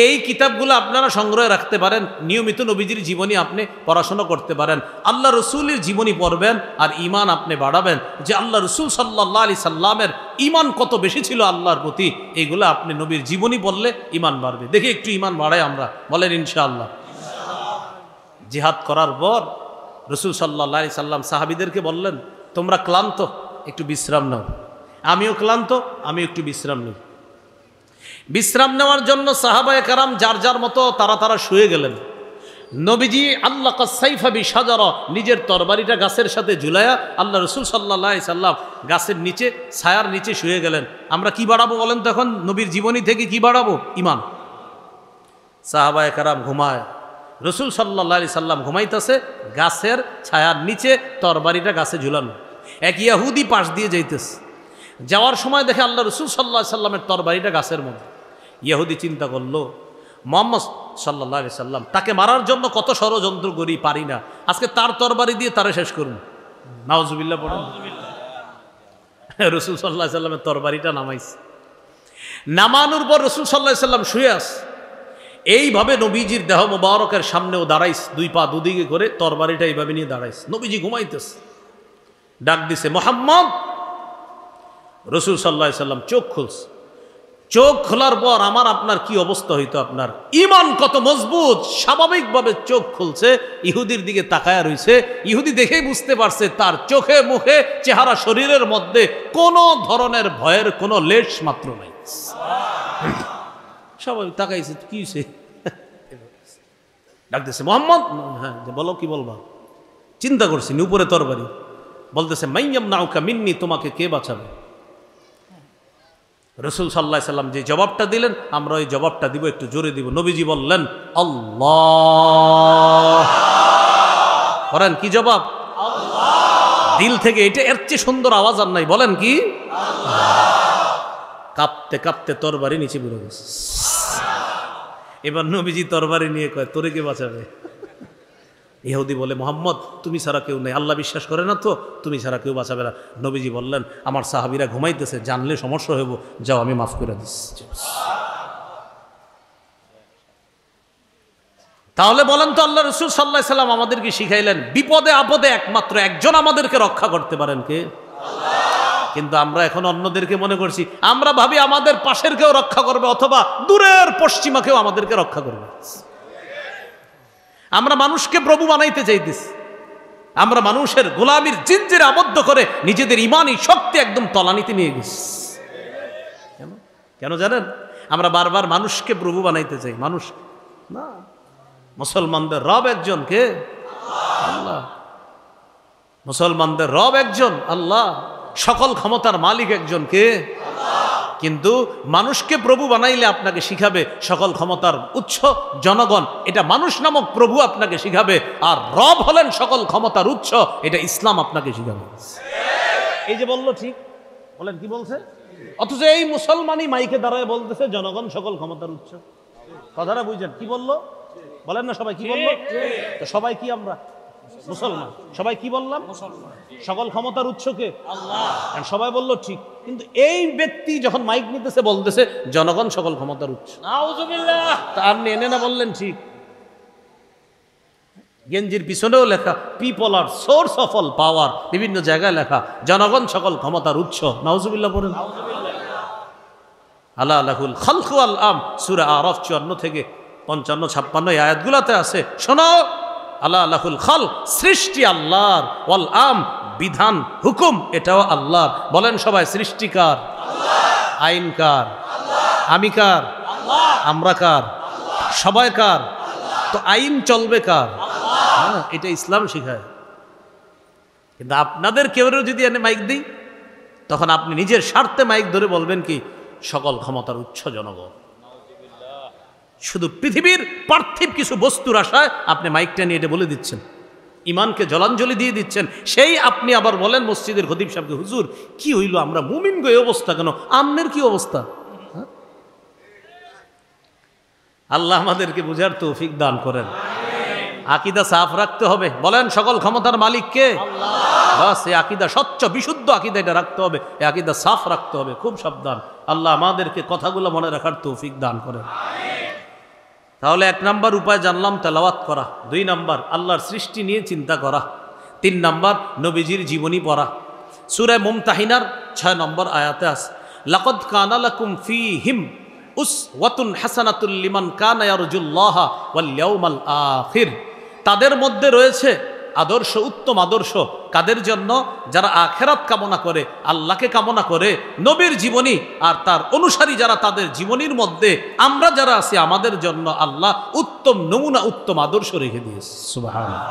এই কিতাবগুলো আপনারা সংগ্রহে রাখতে পারেন, নিয়মিত নবীজির জীবনী আপনি পড়াশোনা করতে পারেন, আল্লাহ রসুলের জীবনী পড়বেন আর ঈমান আপনি বাড়াবেন, যে আল্লাহ রসুল সাল্লাল্লাহু আলাইহি সাল্লামের ঈমান কত বেশি ছিল আল্লাহর প্রতি, এইগুলো আপনি নবীর জীবনী পড়লে ঈমান বাড়বে। দেখি একটু ঈমান বাড়াই আমরা, বলেন ইনশাআল্লাহ। জিহাদ করার পর রসুল সাল্লাল্লাহু আলাইহি সাল্লাম সাহাবীদেরকে বললেন, তোমরা ক্লান্ত, একটু বিশ্রাম নাও। আমিও ক্লান্ত, আমি একটু বিশ্রাম নিই। বিশ্রাম নেওয়ার জন্য সাহাবায়ে কেরাম যার যার মতো তারা শুয়ে গেলেন। নবীজি আল্লাহ কাসাইফা বিশাজারা, নিজের তরবারিটা গাছের সাথে ঝুলায়া আল্লাহ রসুল সাল্লাল্লাহু আলাইহি সাল্লাম গাছের নিচে, ছায়ার নিচে শুয়ে গেলেন। আমরা কি বাড়াবো বলেন তো এখন নবীর জীবনী থেকে কি বাড়াবো? ঈমান। সাহাবায়ে কেরাম ঘুমায়, রসুল সাল্লাল্লাহু আলাইহি সাল্লাম ঘুমাইতেছে, গাছের ছায়ার নিচে তরবারিটা গাছে ঝুলানো। এক ইহুদি পাশ দিয়ে যাইতেছে, যাওয়ার সময় দেখে আল্লাহ রসুল সাল্লাল্লাহু আলাইহি সাল্লামের তরবারিটা গাছের মধ্যে। ইহুদি চিন্তা করলো, মুহাম্মদ সাল্লাল্লাহু আলাইহি সাল্লাম তাকে মারার জন্য কত ষড়যন্ত্র করি, পারি না, আজকে তার তরবারি দিয়ে তারে শেষ করুন। নাউজুবিল্লাহ পড়ুন। রসুল সাল্লাল্লাহু আলাইহি সাল্লামের তরবারিটা নামাইছে, নামানোর পর রসুল সাল্লাল্লাহু আলাইহি সাল্লাম শুয়ে আছে। এইভাবে নবীজির দেহ মোবারকের সামনেও দাঁড়াইছে, 2 পা দুদিকে করে তরবারিটা এইভাবে নিয়ে দাঁড়াইছে। নবীজি ঘুমাইতেছে, ডাক দিছে মুহাম্মদ। রসুল সাল্লাল্লাহু আলাইহি সাল্লাম চোখ খুলছে। চোখ খোলার পর আমার আপনার কি অবস্থা হইতো? আপনার ঈমান কত মজবুত। স্বাভাবিকভাবে চোখ খুলছে, ইহুদির দিকে তাকায়া রইছে। ইহুদি দেখেই বুঝতে পারছে তার চোখে মুখে চেহারা শরীরের মধ্যে কোনো ধরনের ভয়ের কোনো লেশ মাত্র নাই। স্বাভাবিক তাকাইছে, কি হইছে? ডাকতেছে মুহাম্মদ। হ্যাঁ বলো, কি বলবা? চিন্তা করছি উপরে তরবারি। বলতেছে মাইয়ামনাউকা মিন্নি, তোমাকে কে বাঁচাবে? রসুল সাল্লাল্লাহু আলাইহি সাল্লাম যে জবাবটা দিলেন, আমরা ওই জবাবটা দিব, একটু জোরে দিব। নবীজি বললেন আল্লাহ। বলেন কি জবাব? আল্লাহ। দিল থেকে, এটা এর চেয়ে সুন্দর আওয়াজ আর নাই। বলেন কি? কাঁপতে কাঁপতে তরবারি নিচে পড়ে গেছে। এবার নবীজি তরবারি নিয়ে কয়, তোরে কে বাঁচাবে? ইহুদি বলে, মুহাম্মদ তুমি ছাড়া কেউ নেই, আল্লাহ বিশ্বাস করে না তো, তুমি ছাড়া কেউ বাঁচাবে না। নবীজি বললেন, আমার সাহাবীরা ঘুমাইতেছে, জানলে সমস্যা হইব, যাও আমি মাফ করে দিচ্ছি। তাহলে বলেন তো আল্লাহ রসুল সাল্লাল্লাহু আলাইহি সাল্লাম আমাদেরকে শিখাইলেন, বিপদে আপদে একমাত্র একজন আমাদেরকে রক্ষা করতে পারেন, কে? আল্লাহ। কিন্তু আমরা এখন অন্যদেরকে মনে করছি, আমরা ভাবি আমাদের পাশের কেউ রক্ষা করবে, অথবা দূরের পশ্চিমা কেউ আমাদেরকে রক্ষা করবে। আমরা মানুষকে প্রভু বানাইতে চাইতেছি, আমরা মানুষের গোলামির জিনজিরে আবদ্ধ করে নিজেদের ইমানি শক্তি একদম তলানিতে নিয়ে গেছি। কেন জানেন? আমরা বারবার মানুষকে প্রভু বানাইতে চাই। মানুষ না, মুসলমানদের রব একজন, কে? আল্লাহ। মুসলমানদের রব একজন আল্লাহ, সকল ক্ষমতার মালিক একজন, কে? কিন্তু মানুষকে প্রভু বানাইলে আপনাকে শিখাবে সকল ক্ষমতার উৎস জনগণ, এটা মানুষ নামক প্রভু আপনাকে শিখাবে। আর রব হলেন সকল ক্ষমতার উৎস, এটা ইসলাম আপনাকে শিখাবে। এই যে বললো ঠিক, বলেন কি বলছে? অথচ এই মুসলমানই মাইকে দাঁড়ায় বলতেছে জনগণ সকল ক্ষমতার উৎস। কথাটা বুঝছেন? কি বললো বলেন না? সবাই কি বললো? তো সবাই কি? আমরা মুসলমান। সবাই কি বললাম? সকল ক্ষমতার উৎসকে আল্লাহ। সবাই বললো ঠিক, কিন্তু এই ব্যক্তি যখন মাইক নিতেছে বলতেছে জনগণ সকল ক্ষমতার উৎস। নাউজুবিল্লাহ। তা আপনি এনে না বললেন ঠিক। গেঞ্জির পিছনেও লেখা people are source of all power, বিভিন্ন জায়গায় লেখা জনগণ সকল ক্ষমতার উৎস। নাউজুবিল্লাহ পড়েন। আলা লাহুল খালকু ওয়াল আমর, সূরা আরাফ 54 থেকে 55 56 এই আয়াতগুলোতে আছে। শোনো, আল্লাহ লাহুল খালক, সৃষ্টি আল্লাহর, ওয়াল আমর, বিধান হুকুম এটাও আল্লাহর। বলেন সবাই, সৃষ্টিকার আল্লাহ, আইন কার আল্লাহ, আমি কার আল্লাহ, আমরা কার আল্লাহ, সবাই কার আল্লাহ। তো আইন চলবে কার? আল্লাহ। এটা ইসলাম শিখায়। কিন্তু আপনাদের কেউ যদি এনে মাইক দিই, তখন আপনি নিজের স্বার্থে মাইক ধরে বলবেন কি সকল ক্ষমতার উৎস জনগণ। শুধু পৃথিবীর পার্থিব কিছু বস্তুর আশায় আপনি মাইকটা নিয়ে এটা বলে দিচ্ছেন, ইমানকে জলাঞ্জলি দিয়ে দিচ্ছেন। সেই আপনি আবার বলেন মসজিদের খতিব সাহেবকে, হুজুর কি হইল, আমরা মুমিন গো, এই অবস্থা কেন? আমনের কি অবস্থা? আল্লাহ আমাদেরকে বুঝার তৌফিক দান করেন। আকীদা সাফ রাখতে হবে। বলেন সকল ক্ষমতার মালিক কে? আল্লাহ। বাস এই আকীদা স্বচ্ছ বিশুদ্ধ আকীদা এটা রাখতে হবে, এই আকীদা সাফ রাখতে হবে। খুব সাবধান। আল্লাহ আমাদেরকে কথাগুলো মনে রাখার তৌফিক দান করেন। তাহলে 1 নাম্বার উপায় জানলাম তেলাওয়াত করা, 2 নাম্বার আল্লাহর সৃষ্টি নিয়ে চিন্তা করা, 3 নাম্বার নবীজির জীবনী পড়া। সূরা মুমতাহিনার 6 নম্বর আয়াতে আছে, লাকাদ কানা লাকুম ফীহিম উসওয়াতুন হাসানাতুল লিমান কানা ইয়ারজুল্লাহা ওয়াল ইয়াউমাল আখির। তাদের মধ্যে রয়েছে আদর্শ, উত্তম আদর্শ কাদের জন্য? যারা আখিরাত কামনা করে, আল্লাহকে কামনা করে। নবীর জীবনী আর তার অনুসারী যারা, তাদের জীবনীর মধ্যে আমরা যারা আছি, আমাদের জন্য আল্লাহ উত্তম নমুনা, উত্তম আদর্শ রেখে দিয়েছে। সুবহানাল্লাহ।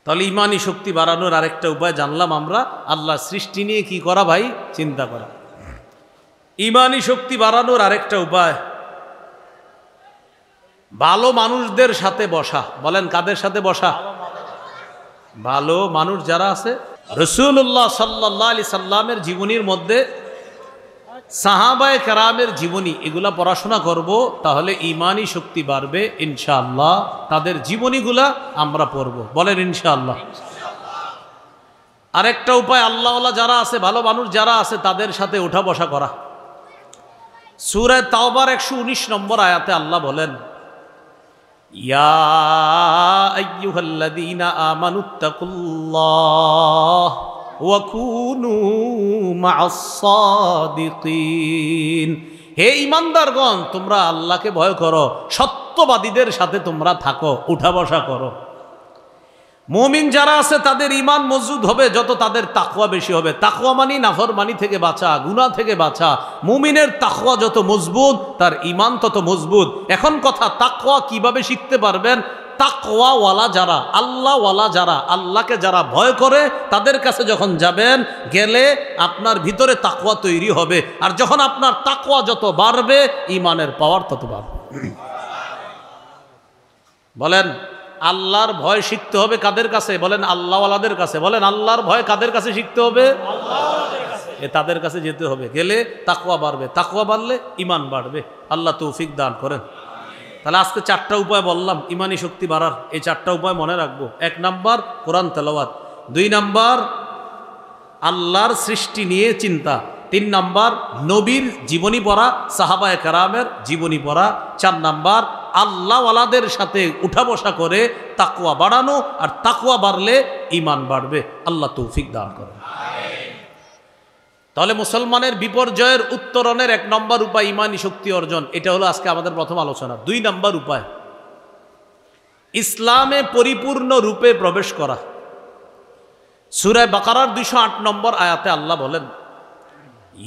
তাহলে ইমানি শক্তি বাড়ানোর আরেকটা উপায় জানলাম আমরা, আল্লাহ সৃষ্টি নিয়ে কি করা ভাই? চিন্তা করা। ইমানি শক্তি বাড়ানোর আরেকটা উপায়, ভালো মানুষদের সাথে বসা। বলেন কাদের সাথে বসা? ভালো মানুষ যারা আছে। রাসূলুল্লাহ সাল্লাল্লাহু আলাইহি সাল্লামের জীবনীর মধ্যে সাহাবায়ে কেরামের জীবনী, এগুলা পড়াশোনা করব, তাহলে ইমানি শক্তি বাড়বে ইনশাআল্লাহ। তাদের জীবনীগুলা আমরা পড়ব। বলেন ইনশাআল্লাহ। আরেকটা উপায়, আল্লাহওয়ালা যারা আছে, ভালো মানুষ যারা আছে, তাদের সাথে ওঠা বসা করা। সূরা তাওবার 119 নম্বর আয়াতে আল্লাহ বলেন, ইয়া আইয়ুহাল্লাযীনা আমানুত্তাকুল্লাহ ওয়া কুনু মা'আস সাদিকিন। হে ঈমানদারগণ, তোমরা আল্লাহকে ভয় করো, সত্যবাদীদের সাথে তোমরা থাকো, উঠা বসা করো। মুমিন যারা আছে তাদের ঈমান মজবুত হবে যত তাদের তাকওয়া বেশি হবে। তাকওয়া মানে নাফরমানি থেকে বাঁচা, গুনাহ থেকে বাঁচা। মুমিনের তাকওয়া যত মজবুত, তার ঈমান তত মজবুত। এখন কথা, তাকওয়া কিভাবে শিখতে পারবেন? তাকওয়াওয়ালা যারা, আল্লাহওয়ালা যারা, আল্লাহকে যারা ভয় করে, তাদের কাছে যখন যাবেন, গেলে আপনার ভিতরে তাকওয়া তৈরি হবে। আর যখন আপনার তাকওয়া যত বাড়বে, ঈমানের পাওয়ার তত বাড়বে। বলেন আল্লাহর ভয় শিখতে হবে কাদের কাছে? বলেন আল্লাহওয়ালাদের কাছে। বলেন আল্লাহর ভয় কাদের কাছে শিখতে হবে? আল্লাহওয়ালাদের কাছে। তাদের কাছে যেতে হবে, গেলে তাকওয়া বাড়বে, তাকওয়া বাড়লে ঈমান বাড়বে। আল্লাহ তৌফিক দান করেন। তাহলে আজকে 4টা উপায় বললাম ইমানি শক্তি বাড়ার। এই 4টা উপায় মনে রাখবো। 1 নাম্বার কোরআন তেলাওয়াত, 2 নাম্বার আল্লাহর সৃষ্টি নিয়ে চিন্তা, 3 নাম্বার নবীর জীবনী পড়া, সাহাবায়ে কেরামের জীবনী পড়া, 4 নাম্বার আল্লাহওয়ালাদের সাথে উঠা বসা করে তাকওয়া বাড়ানো। আর তাকওয়া বাড়লে ঈমান বাড়বে। আল্লাহ তৌফিক দান করেন। তাহলে মুসলমানের বিপর্যয়ের উত্তরণের 1 নম্বর উপায় ইমানি শক্তি অর্জন। এটা হলো আজকে আমাদের প্রথম আলোচনা। 2 নম্বর উপায়, ইসলামে পরিপূর্ণ রূপে প্রবেশ করা। সূরা বাকারার 208 নম্বর আয়াতে আল্লাহ বলেন,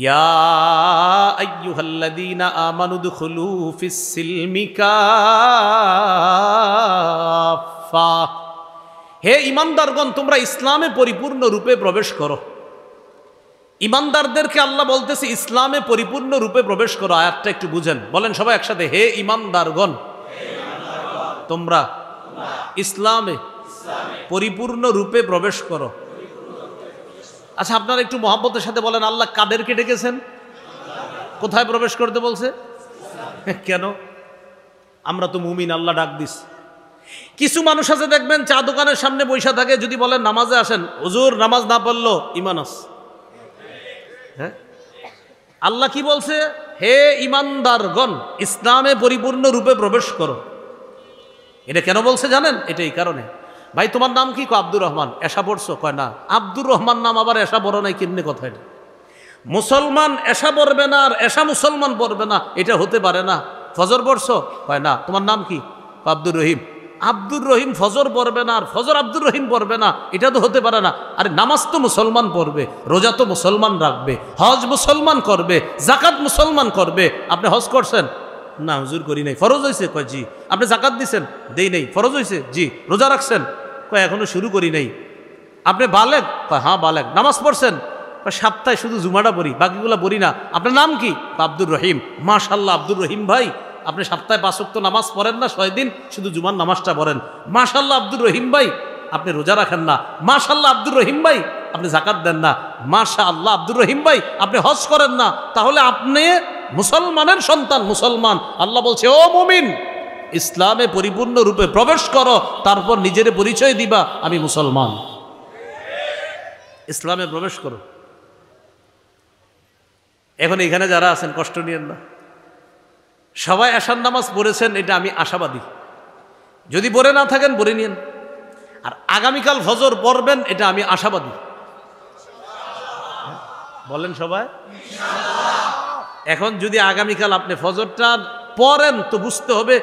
ইয়া আইয়ুহাল্লাযীনা আমানু দুখুলু ফিস সিলমি কাফা। হে ঈমানদারগণ, তোমরা ইসলামে পরিপূর্ণ রূপে প্রবেশ করো। ঈমানদারদেরকে আল্লাহ বলতেছে ইসলামে পরিপূর্ণ রূপে প্রবেশ করো। আয়াতটা একটু বুঝেন। বলেন সবাই একসাথে, হে ঈমানদারগণ, তোমরা ইসলামে পরিপূর্ণ রূপে প্রবেশ করো। আচ্ছা, আপনারা একটু মহব্বতের সাথে বলেন, আল্লাহ কাদেরকে ডেকেছেন? কোথায় প্রবেশ করতে বলছে? কেন? আমরা তো মুমিন, আল্লাহ ডাক দিস। কিছু মানুষ আছে দেখবেন, চা দোকানের সামনে বৈশা থাকে, যদি বলেন নামাজে আসেন, হুজুর নামাজ না পড়লো ঈমান আছে। হ্যাঁ, আল্লাহ কি বলছে? হে ঈমানদারগণ, ইসলামে পরিপূর্ণ রূপে প্রবেশ করো। এটা কেন বলছে জানেন? এটা এই কারণে, ভাই তোমার নাম কি? আব্দুর রহমান। এশা পড়ছো? কয় না। আব্দুর রহমান নাম আবার এশা পড়ো নাই, কেমনে কথা এটা? মুসলমান এশা পড়বে না আর এশা মুসলমান পড়বে না, এটা হতে পারে না। ফজর পড়ছো? কয় না। তোমার নাম কি? আব্দুর রহিম। আব্দুর রহিম ফজর পড়বে না আর ফজর আব্দুর রহিম পড়বে না, এটা তো হতে পারে না। আরে নামাজ তো মুসলমান পড়বে, রোজা তো মুসলমান রাখবে, হজ মুসলমান করবে, জাকাত মুসলমান করবে। আপনি হজ করছেন? না হুজুর করি নাই। ফরজ হয়েছে? কয় জি। আপনি জাকাত দিছেন? দেই নাই। ফরজ হয়েছে? জি। রোজা রাখছেন? কয় এখনো শুরু করি নাই। আপনি বালেগ? কয় হ্যাঁ বালেগ। নামাজ পড়ছেন? কয় সপ্তাহে শুধু জুমাটা পড়ি, বাকিগুলো পড়ি না। আপনার নাম কি? আব্দুর রহিম। মাশাআল্লাহ আব্দুর রহিম ভাই, আপনি সপ্তাহে 5 ওয়াক্ত নামাজ পড়েন না, 6 দিন শুধু জুমার নামাজটা পড়েন। মাশাআল্লাহ আব্দুর রহিম ভাই, আপনি রোজা রাখেন না। মাশাআল্লাহ আব্দুর রহিম ভাই, আপনি জাকাত দেন না। মাশাআল্লাহ আব্দুর রহিম ভাই, আপনি হজ করেন না। তাহলে আপনি মুসলমানের সন্তান, মুসলমান। আল্লাহ বলছে, ও মুমিন, ইসলামে পরিপূর্ণ রূপে প্রবেশ করো, তারপর নিজের পরিচয় দিবা আমি মুসলমান। ইসলামে প্রবেশ করো। এখন এখানে যারা আছেন কষ্ট নিয়েন না, সবাই আশার নামাজ পড়েছেন, এটা আমি আশাবাদী। যদি পড়ে না থাকেন পড়ে নিন, আর আগামীকাল ফজর পড়বেন, এটা আমি আশাবাদী। বলেন সবাই। এখন যদি আগামীকাল আপনি ফজরটা পড়েন তো বুঝতে হবে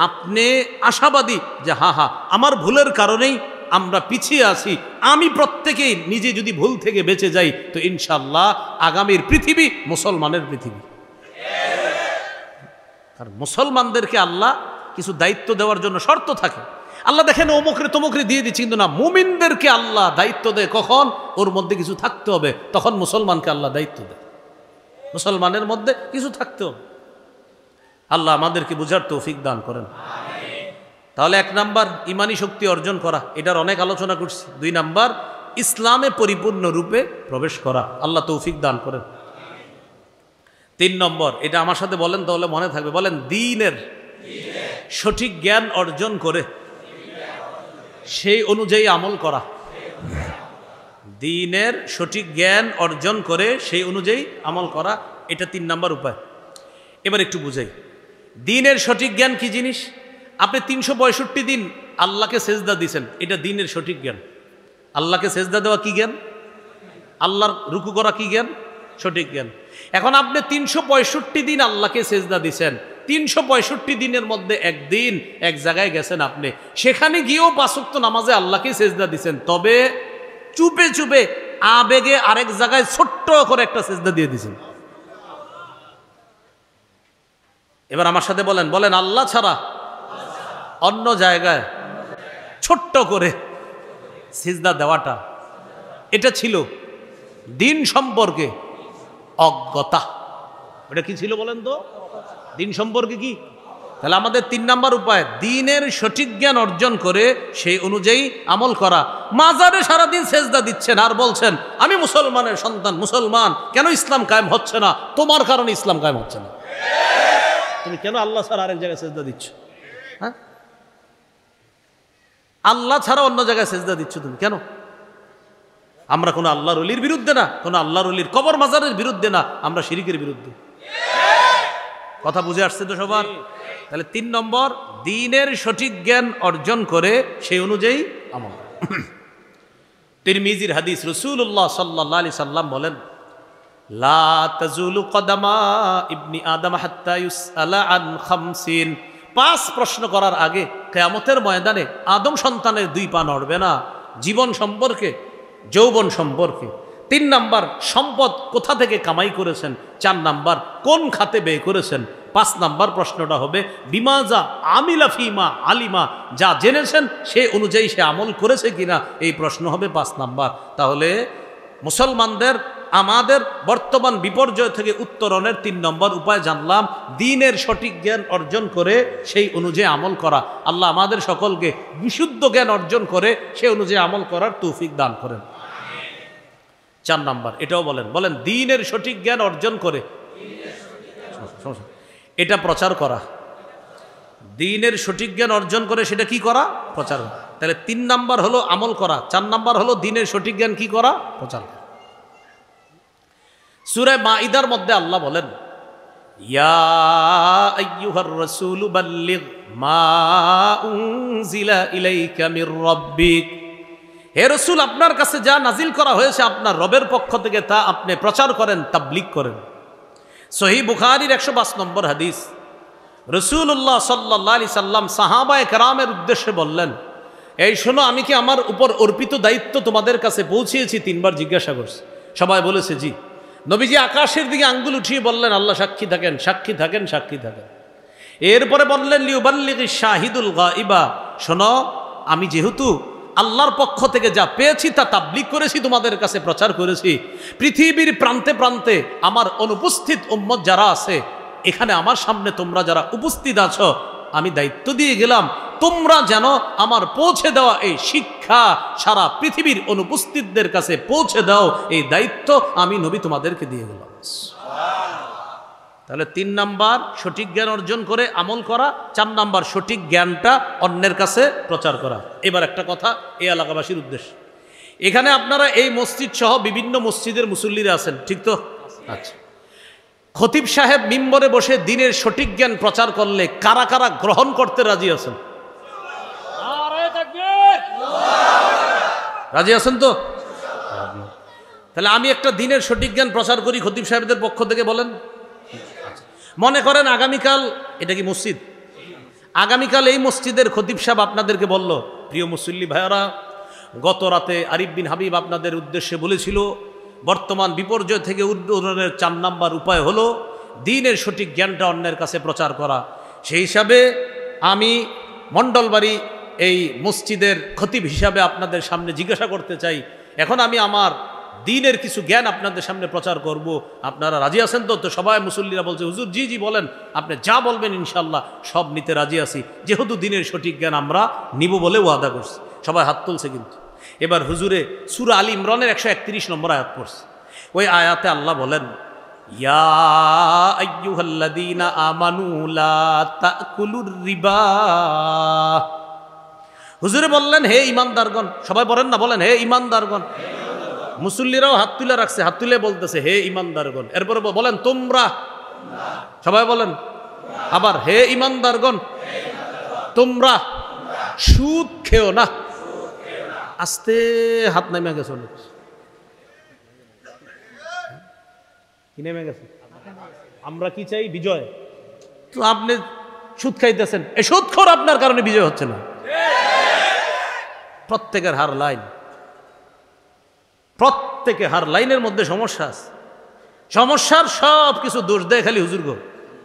আপনি আশাবাদী যে হ্যাঁ আমার ভুলের কারণেই আমরা পিছিয়ে আছি, আমি প্রত্যেকেই নিজে যদি ভুল থেকে বেঁচে যাই তো ইনশাল্লাহ আগামীর পৃথিবী মুসলমানের পৃথিবী। আর মুসলমানদেরকে আল্লাহ কিছু দায়িত্ব দেওয়ার জন্য শর্ত থাকে। আল্লাহ দেখেন অমুকরে তমুকরে দিয়ে দিচ্ছি, কিন্তু না, মুমিনদেরকে আল্লাহ দায়িত্ব দেয় কখন? ওর মধ্যে কিছু থাকতে হবে, তখন মুসলমানকে আল্লাহ দায়িত্ব দেয়। মুসলমানের মধ্যে কিছু থাকতে হবে। আল্লাহ আমাদেরকে বুঝার তৌফিক দান করেন। তাহলে 1 নাম্বার ইমানি শক্তি অর্জন করা, এটার অনেক আলোচনা করছি। 2 নাম্বার ইসলামে পরিপূর্ণ রূপে প্রবেশ করা, আল্লাহ তৌফিক দান করেন। 3 নম্বর, এটা আমার সাথে বলেন তাহলে মনে থাকবে, বলেন দ্বীনের সঠিক জ্ঞান অর্জন করে সেই অনুযায়ী আমল করা। দ্বীনের সঠিক জ্ঞান অর্জন করে সেই অনুযায়ী আমল করা, এটা 3 নম্বর উপায়। এবার একটু বুঝাই দ্বীনের সঠিক জ্ঞান কি জিনিস। আপনি 365 দিন আল্লাহকে সেজদা দিয়েছেন, এটা দ্বীনের সঠিক জ্ঞান। আল্লাহকে সেজদা দেওয়া কি জ্ঞান? আল্লাহর রুকু করা কি জ্ঞান? সঠিক জ্ঞান। এখন আপনি 365 দিন আল্লাহকে সেজদা দিয়েছেন, 365 দিনের মধ্যে একদিন এক জায়গায় গেছেন আপনি, সেখানে গিয়েও 5 ওয়াক্ত নামাজে আল্লাহকে সেজদা দিয়েছেন, তবে চুপে চুপে আবেগে আরেক জায়গায় ছোট্ট করে একটা সেজদা দিয়ে দিয়েছেন। এবার আমার সাথে বলেন, বলেন আল্লাহ ছাড়া অন্য জায়গায় ছোট্ট করে সিজদা দেওয়াটা, এটা ছিল দ্বীন সম্পর্কে অজ্ঞতা। এটা কি ছিল বলেন তো? দ্বীন সম্পর্কে কি? তাহলে আমাদের 3 নম্বর উপায় দ্বীনের সঠিক জ্ঞান অর্জন করে সেই অনুযায়ী আমল করা। মাজারে সারাদিন সেজদা দিচ্ছেন আর বলছেন আমি মুসলমানের সন্তান, মুসলমান, কেন ইসলাম কায়েম হচ্ছে না? তোমার কারণে ইসলাম কায়েম হচ্ছে না। তুমি কেন আল্লাহ ছাড়া আরেক জায়গায় সেজদা দিচ্ছ? হ্যাঁ, আল্লাহ ছাড়া অন্য জায়গায় সেজদা দিচ্ছ তুমি কেন? আমরা কোনো আল্লাহর ওলির বিরুদ্ধে না, কোনো আল্লাহর ওলির কবর মাজারের বিরুদ্ধে না, আমরা শিরকের বিরুদ্ধে। কথা বুঝে আসছে তো সবার? তাহলে 3 নম্বর দ্বীনের সঠিক জ্ঞান অর্জন করে সেই অনুযায়ী আমল। তিরমিজির হাদিস, রাসূলুল্লাহ সাল্লাল্লাহু আলাইহি সাল্লাম বলেন লা তাজুলু কদামা ইবনি আদম হাত্তা ইউসআলা আন 50। 5 প্রশ্ন করার আগে কিয়ামতের ময়দানে আদম সন্তানের 2 পা নড়বে না। জীবন সম্পর্কে, যৌবন সম্পর্কে। 3 নাম্বার সম্পদ কোথা থেকে কামাই করেছেন। 4 নাম্বার কোন খাতে ব্যয় করেছেন। 5 নাম্বার প্রশ্নটা হবে বিমাজা আমিলা ফিমা আলিমা, যা জেনেছেন সে অনুযায়ী সে আমল করেছে কিনা, এই প্রশ্ন হবে 5 নাম্বার। তাহলে মুসলমানদের আমাদের বর্তমান বিপর্যয় থেকে উত্তরণের 3 নম্বর উপায় জানলাম, দ্বীনের সঠিক জ্ঞান অর্জন করে সেই অনুযায়ী আমল করা। আল্লাহ আমাদের সকলকে বিশুদ্ধ জ্ঞান অর্জন করে সেই অনুযায়ী আমল করার তৌফিক দান করেন। 4 নাম্বার এটাও বলেন, বলেন দ্বীনের সঠিক জ্ঞান অর্জন করে এটা প্রচার করা। দ্বীনের সঠিক জ্ঞান অর্জন করে সেটা কি করা? প্রচার। তাহলে 3 নাম্বার হলো আমল করা, 4 নাম্বার হলো দ্বীনের সঠিক জ্ঞান কি করা? প্রচার করা। সূরা মাঈদার মধ্যে আল্লাহ বলেন ইয়া আইয়ুহার রাসূলু বাল্লিগ মা উনজিলা ইলাইকা মির রাব্বিক। হে রাসূল, আপনার কাছে যা নাজিল করা হয়েছে আপনার রবের পক্ষ থেকে তা আপনি প্রচার করেন, তাবলীগ করেন। সহিহ বুখারীর 105 নম্বর হাদিস, রাসূলুল্লাহ সাল্লাল্লাহু আলাইহি সাল্লাম সাহাবায়ে কেরামের উদ্দেশ্যে বললেন, এই শোনো, আমি কি আমার উপর অর্পিত দায়িত্ব তোমাদের কাছে পৌঁছিয়েছি? 3 বার জিজ্ঞাসা করছে। সবাই বলেছে জি। নবীজি আকাশের দিকে আঙ্গুল উঠিয়ে বললেন আল্লাহ সাক্ষী থাকেন, সাক্ষী থাকেন, সাক্ষী থাকেন। এরপরে বললেন লিউবাল্লিগিশ শাহিদুল গায়বা, শোনো, আমি যেহেতু আল্লাহর পক্ষ থেকে যা পেয়েছি তা তাবলীগ করেছি, তোমাদের কাছে প্রচার করেছি। পৃথিবীর প্রান্তে প্রান্তে আমার অনুপস্থিত উম্মত যারা আছে, এখানে আমার সামনে তোমরা যারা উপস্থিত আছো, আমি দায়িত্ব দিয়ে গেলাম তোমরা যেন আমার পৌঁছে দেওয়া এই শিক্ষা সারা পৃথিবীর অনুপস্থিতদের কাছে পৌঁছে দাও, এই দায়িত্ব আমি নবী তোমাদেরকে দিয়ে গেলাম। তাহলে 3 নাম্বার সঠিক জ্ঞান অর্জন করে আমল করা, 4 নাম্বার সঠিক জ্ঞানটা অন্যের কাছে প্রচার করা। এবার একটা কথা এই এলাকাবাসীর উদ্দেশ্যে, এখানে আপনারা এই মসজিদ সহ বিভিন্ন মসজিদের মুসল্লিরা আছেন, ঠিক তো? আচ্ছা, খতিব সাহেব মিম্বরে বসে দিনের সঠিক জ্ঞান প্রচার করলে কারা কারা গ্রহণ করতে রাজি আছেন? রাজি আছেন তো? তাহলে আমি একটা দিনের সঠিক জ্ঞান প্রচার করি খতিব সাহেবদের পক্ষ থেকে, বলেন। মনে করেন আগামীকাল, এটা কি মসজিদ, আগামীকাল এই মসজিদের খতিব সাহেব আপনাদেরকে বলল, প্রিয় মুসল্লি ভাইয়ারা, গত রাতে আরিফ বিন হাবিব আপনাদের উদ্দেশ্যে বলেছিল বর্তমান বিপর্যয় থেকে উত্তরণের 4 নাম্বার উপায় হলো দ্বীনের সঠিক জ্ঞানটা অন্যের কাছে প্রচার করা। সেই হিসাবে আমি মণ্ডলবাড়ি এই মসজিদের খতিব হিসাবে আপনাদের সামনে জিজ্ঞাসা করতে চাই, এখন আমি আমার দ্বীনের কিছু জ্ঞান আপনাদের সামনে প্রচার করব, আপনারা রাজি আছেন তো? তো সবাই মুসল্লিরা বলছে, হুজুর জি জি বলেন, আপনি যা বলবেন ইনশাল্লাহ সব নিতে রাজি আছি, যেহেতু দ্বীনের সঠিক জ্ঞান আমরা নিব বলে ওয়াদা করছি। সবাই হাত তুলছে। কিন্তু এবার হুজুরে সূরা আলী ইমরানের 131 নম্বর আয়াত পড়ছে। ওই আয়াতে আল্লাহ বলেন, ইয়া আইয়ুহাল্লাযীনা আমানু লা তাকুলুর রিবা। হুজুরে বললেন, হে ঈমানদারগণ। সবাই বলেন না, বলেন হে ঈমানদারগণ। মুসল্লিরাও হাত তুলে রাখছে, হাত তুলে বলতেছে হে ঈমানদারগণ। এরপরে বলেন তোমরা, সবাই বলেন আবার হে ঈমানদারগণ তোমরা সুদ খেও না। আস্তে হাত নেমে গেছে, কি নেমে গেছে? আমরা কি চাই? বিজয়। তো আপনি সুদ খাইতেছেন, এই সুদখোর আপনার কারণে বিজয় হচ্ছে না। প্রত্যেকের হার লাইন, প্রত্যেকে হার লাইনের মধ্যে সমস্যা আছে। সমস্যার সব কিছু দোষ দেয় খালি হুজুর গো।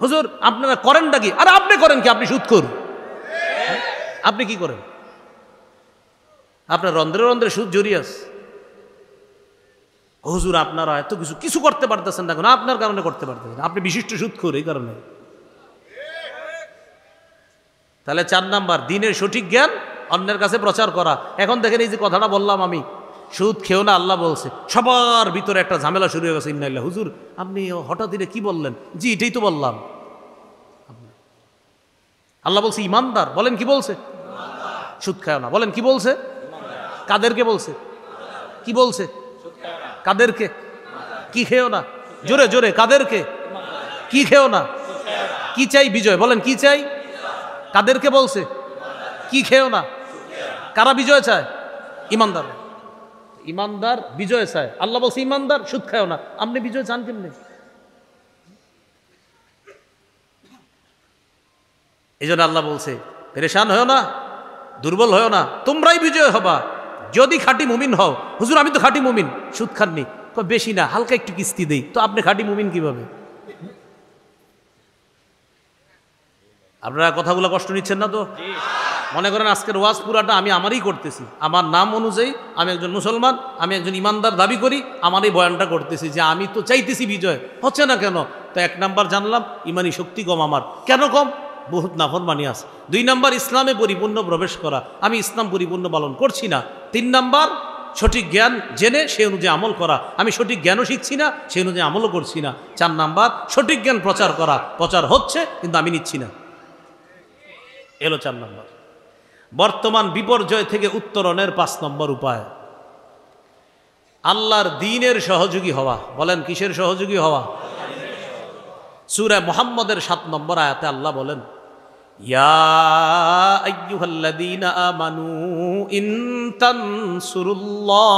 হুজুর আপনারা করেনটা কি? আর আপনি করেন কি? আপনি সুদখোর। আপনি কি করেন? আপনার রন্ধ্রে রন্ধ্রে সুদ জড়িয়ে আছে। হুজুর আপনারা এত কিছু কিছু করতে পারতেছেন না, আপনার কারণে করতে পারতেছেন, আপনি বিশিষ্ট সুদখোর এই কারণে। তাহলে 4 নাম্বার দ্বীনের সঠিক জ্ঞান অন্যের কাছে প্রচার করা। এখন দেখেন এই যে কথাটা বললাম আমি, সুদ খেও না আল্লাহ বলছে, সবার ভিতরে একটা ঝামেলা শুরু হয়ে গেছে। ইন্নাল্লাহ, হুজুর আপনি হঠাৎ দিনে কি বললেন? জি এটাই তো বললাম। আল্লাহ বলছে ইমানদার, বলেন কি বলছে? সুদ খাও না, বলেন কি বলছে? কাদেরকে বলছে? কি বলছে? কাদেরকে? কি খেও না? জোরে জোরে কাদেরকে? কি খেও না? কি চাই? বিজয়। বলেন কি চাই? কাদেরকে বলছে? কি খেও না? কারা বিজয় চায়? ইমানদার। ইমানদার বিজয় চায়। আল্লাহ বলছে ইমানদার সুদ খাও না। আপনি বিজয় চান কেমনে? এই জন্য আল্লাহ বলছে পেরেশান হও না, দুর্বল হও না, তোমরাই বিজয় হবা যদি খাঁটি মুমিন হও। হুজুর আমি তো খাঁটি মুমিন, সুদ খাননি। বেশি না, হালকা একটু কিস্তি দেই। তো আপনি খাঁটি মুমিন কিভাবে? আপনারা কথাগুলো কষ্ট নিচ্ছেন না তো? মনে করেন আজকের ওয়াজ পুরাটা আমি আমারই করতেছি, আমার নাম অনুযায়ী আমি একজন মুসলমান, আমি একজন ইমানদার দাবি করি, আমার এই বয়ানটা করতেছি যে আমি তো চাইতেছি বিজয়, হচ্ছে না কেন? তো 1 নাম্বার জানলাম ইমানি শক্তি কম আমার। কেন কম? বহুত নাফরমানি আছে। 2 নাম্বার ইসলামে পরিপূর্ণ প্রবেশ করা, আমি ইসলাম পরিপূর্ণ পালন করছি না। 3 নাম্বার সঠিক জ্ঞান জেনে সে অনুযায়ী আমল করা, আমি সঠিক জ্ঞানও শিখছি না, সে অনুযায়ী আমলও করছি না। 4 নাম্বার সঠিক জ্ঞান প্রচার করা, প্রচার হচ্ছে কিন্তু আমি নিচ্ছি না। এলো 4 নাম্বার। বর্তমান বিপর্যয় থেকে উত্তরণের 5 নম্বর উপায় আল্লাহর দ্বীনের সহযোগী হওয়া। বলেন কিসের সহযোগী হওয়া? সূরা মুহাম্মদের 7 নম্বর আয়াতে আল্লাহ বলেন, ইয়া আইয়ুহাল্লাযীনা আমানু ইন তানসুরুল্লাহ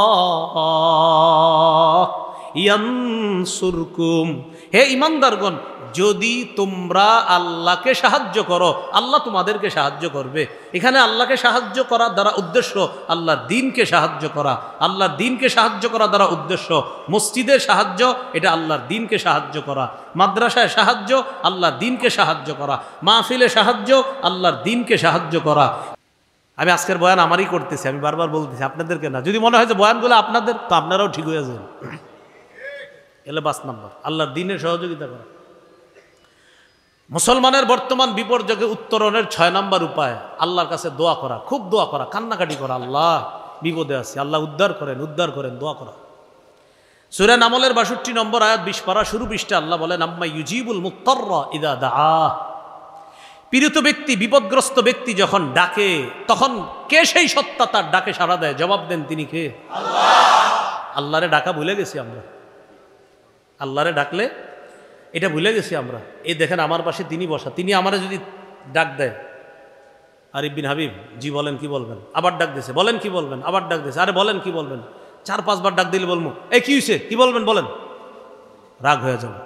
ইয়ানসুরকুম। হে ঈমানদারগণ, যদি তোমরা আল্লাহকে সাহায্য করো আল্লাহ তোমাদেরকে সাহায্য করবে। এখানে আল্লাহকে সাহায্য করার দ্বারা উদ্দেশ্য আল্লাহর দ্বীনকে সাহায্য করা। আল্লাহর দ্বীনকে সাহায্য করার দ্বারা উদ্দেশ্য মসজিদের সাহায্য, এটা আল্লাহর দ্বীনকে সাহায্য করা। মাদ্রাসায় সাহায্য, আল্লাহর দ্বীনকে সাহায্য করা। মাহফিলে সাহায্য, আল্লাহর দ্বীনকে সাহায্য করা। আমি আজকের বয়ান আমারই করতেছি, আমি বারবার বলতেছি আপনাদেরকে না। যদি মনে হয় যে বয়ানগুলো আপনাদের, তো আপনারাও ঠিক হয়ে যান। এলে 5 নম্বর আল্লাহর দ্বীনের সহযোগিতা করা। মুসলমানের বর্তমান বিপর্যয়ে উত্তরণের 6 নম্বর উপায় আল্লাহর কাছে দোয়া করা, খুব দোয়া করা, কান্নাকাটি করা। আল্লাহ বিপদে আছি, আল্লাহ উদ্ধার করেন, উদ্ধার করেন, দোয়া করা। সূরা নামলের ৬২ নম্বর আয়াত ২০ পারা শুরু পৃষ্ঠা আল্লাহ বলেন, আম্মা ইউজিবুল মুত্তাররা ইযা দাআ। পীড়িত ব্যক্তি, বিপদগ্রস্ত ব্যক্তি যখন ডাকে, তখন কে সেই সত্তা তার ডাকে সাড়া দেয়? জবাব দেন, তিনি কে? আল্লাহ। আল্লাহরে ডাকা ভুলে গেছি আমরা। আল্লাহরে ডাকলে এটা ভুলে গেছি আমরা। এই দেখেন আমার পাশে তিনি বসা, তিনি আমারে যদি ডাক দেয়, আরিফ বিন হাবিব জি বলেন, কি বলবেন? আবার ডাক দিয়েছে, বলেন কি বলবেন? আবার ডাক দিয়েছে, আরে বলেন কি বলবেন? ৪-৫ বার ডাক দিলে বলবো, এই কি হয়েছে, কি বলবেন বলেন, রাগ হয়ে যাবে।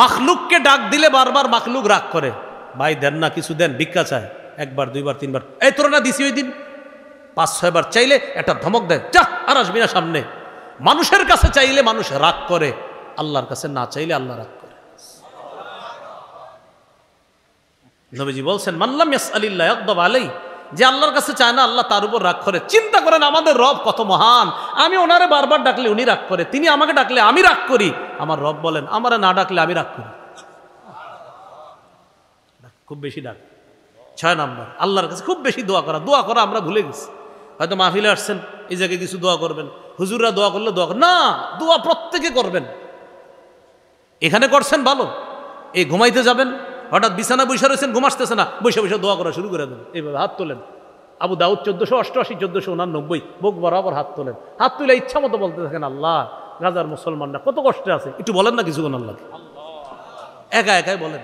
মাখলুককে ডাক দিলে বারবার মাখলুক রাগ করে, ভাই দেন না, কিছু দেন, ভিক্ষা চায়। ১ বার ২ বার ৩ বার, এই তোরা না দিছি ওই দিন। ৫-৬ বার চাইলে একটা ধমক দেয়, যা আর আসবি না সামনে। মানুষের কাছে চাইলে মানুষ রাগ করে, আল্লাহর কাছে না চাইলে আল্লাহ রাগ করে। নবীজি বলছেন, মাল্লাম ইয়াসআলিল্লাহ ইয়াগদাব আলাইহি, যে আল্লাহর কাছে চায় না আল্লাহ তার উপর রাগ করে। চিন্তা করেন আমাদের রব কত মহান। আমি ওনারে বারবার ডাকলে উনি রাগ করে, তিনি আমাকে ডাকলে আমি রাগ করি। আমার রব বলেন, আমারে না ডাকলে আমি রাগ করি। খুব বেশি ডাক। ৬ নম্বর, আল্লাহর কাছে খুব বেশি দোয়া করা। দোয়া করা আমরা ভুলে গেছি। হয়তো মাহফিলে আসছেন, এই জায়গায় কিছু দোয়া করবেন, হুজুররা দোয়া করলে দোয়া না, দোয়া প্রত্যেকে করবেন। এখানে করছেন ভালো, এই ঘুমাইতে যাবেন, হঠাৎ বিছানা বৈশা রয়েছেন, ঘুমাসতেছে না, বৈশা বৈশা দোয়া করা শুরু করে দেন। এইভাবে হাত তোলেন। আবু দাউদ ১৪৮৮, ১৪৮৯ বুক বরাবর হাত তোলেন। হাত তুলে ইচ্ছা মতো বলতে থাকেন, আল্লাহ গাজার মুসলমানরা কত কষ্টে আছে, একটু বলেন না কিছুক্ষণ আল্লাহকে। একা একাই বলেন।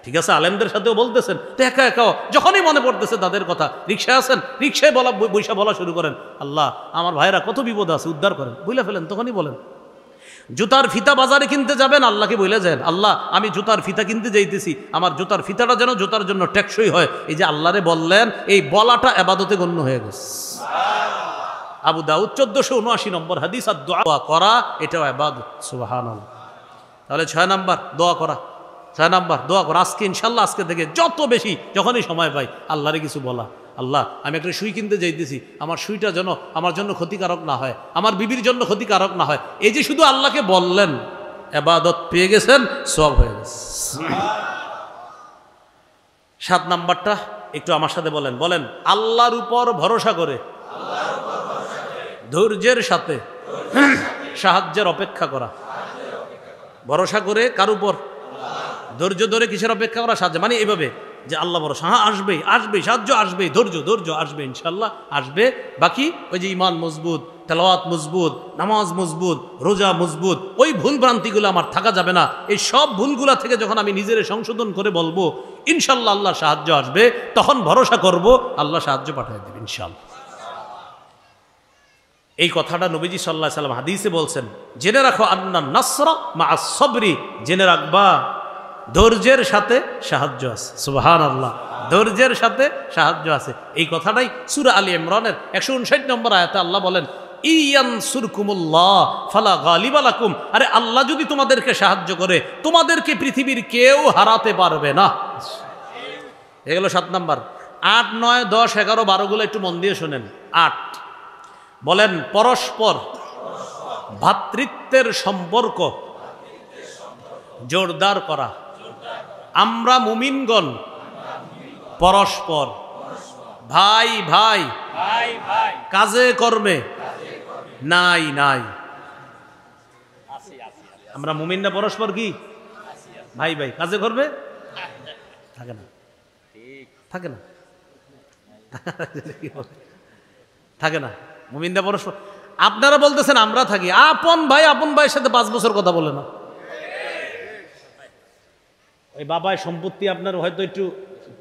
ঠিক আছে, আলেমদের সাথেও বলতেছেন, তো একা একাও যখনই মনে পড়তেছে তাদের কথা, রিক্সায় আছেন, রিক্সায় বৈশা বলা শুরু করেন, আল্লাহ আমার ভাইরা কত বিপদ আছে, উদ্ধার করেন। বইলা ফেলেন, তখনই বলেন। জুতার ফিতা বাজারে কিনতে যাবেন, আল্লাহকে বলে যান, আল্লাহ আমি জুতার ফিতা কিনতে যাইতেছি, আমার জুতার ফিতাটা যেন জুতার জন্য টেকসই হয়। এই যে আল্লাহরে বললেন, এই বলাটা ইবাদতে গণ্য হয়ে গেছে। আবু দাউদ ১৪৭৯ নম্বর হাদিস, আর দোয়া করা এটাও ইবাদত। সুবহানাল্লাহ। তাহলে ৬ নাম্বার দোয়া করা। ৬ নাম্বার দোয়া করা। আজকে ইনশাল্লাহ, আজকে থেকে যত বেশি যখনই সময় পাই আল্লাহরে কিছু বলা, আল্লাহ আমি একটা সুই কিনতে যাইতেছি, আমার সুইটা যেন আমার জন্য ক্ষতিকারক না হয়, আমার বিবির জন্য ক্ষতিকারক না হয়। এই যে শুধু আল্লাহকে বললেন, ইবাদত পেয়ে গেছেন, সওয়াব হয়ে গেছে। ৭ নাম্বারটা একটু আমার সাথে বলেন, বলেন আল্লাহর উপর ভরসা করে, ধৈর্যের সাথে সাহায্যের অপেক্ষা করা। ভরসা করে কার উপর? ধৈর্য ধরে কিসের অপেক্ষা করা? সাহায্য। মানে এইভাবে যে আল্লাহ ভরসা, হ্যাঁ আসবেই, আসবেই, সাহায্য আসবেই, ধৈর্য আসবে, ইনশাল্লাহ আসবে। বাকি ওই যে ইমান মজবুত, তেলাওয়াত মজবুত, নামাজ মজবুত, রোজা মজবুত, ওই ভুল ভ্রান্তিগুলো আমার থাকা যাবে না। এই সব ভুলগুলা থেকে যখন আমি নিজের সংশোধন করে বলবো ইনশাল্লাহ আল্লাহ সাহায্য আসবে, তখন ভরসা করব আল্লাহ সাহায্য পাঠিয়ে দেবে ইনশাল্লাহ। এই কথাটা নবীজি সাল্লাল্লাহু আলাইহি সাল্লাম হাদিসে বলছেন, জেনে রাখো আন্না নাসরা মা'আস সাবরি, জেনে রাখবা ধৈর্যের সাথে সাহায্য আছে। সুবহানাল্লাহ, ধৈর্যের সাথে সাহায্য আছে। এই কথাটাই সূরা আলী ইমরানের ১৫৯ নম্বর আয়াতে আল্লাহ বলেন, ইয়ানসুরকুমুল্লাহ ফালা গালিবা লাকুম। আরে আল্লাহ যদি তোমাদেরকে সাহায্য করে, তোমাদেরকে পৃথিবীর কেউ হারাতে পারবে না। এগুলো ৭ নাম্বার। ৮, ৯, ১০, ১১, ১২ গুলো একটু মন দিয়ে শোনেন। ৮ বলেন, পরস্পর ভ্রাতৃত্বের সম্পর্ক জোরদার করা। আমরা মুমিনগণ পরস্পর ভাই ভাই কাজে কর্মে নাই নাই। আমরা মুমিনরা পরস্পর কি ভাই ভাই, কাজে কর্মে থাকে না, থাকে না, থাকে না। মুমিনরা পরস্পর, আপনারা বলতেছেন আমরা থাকি, আপন ভাইয়ের সাথে 5 বছর কথা বলে না। ওই বাবায় সম্পত্তি আপনার হয়তো একটু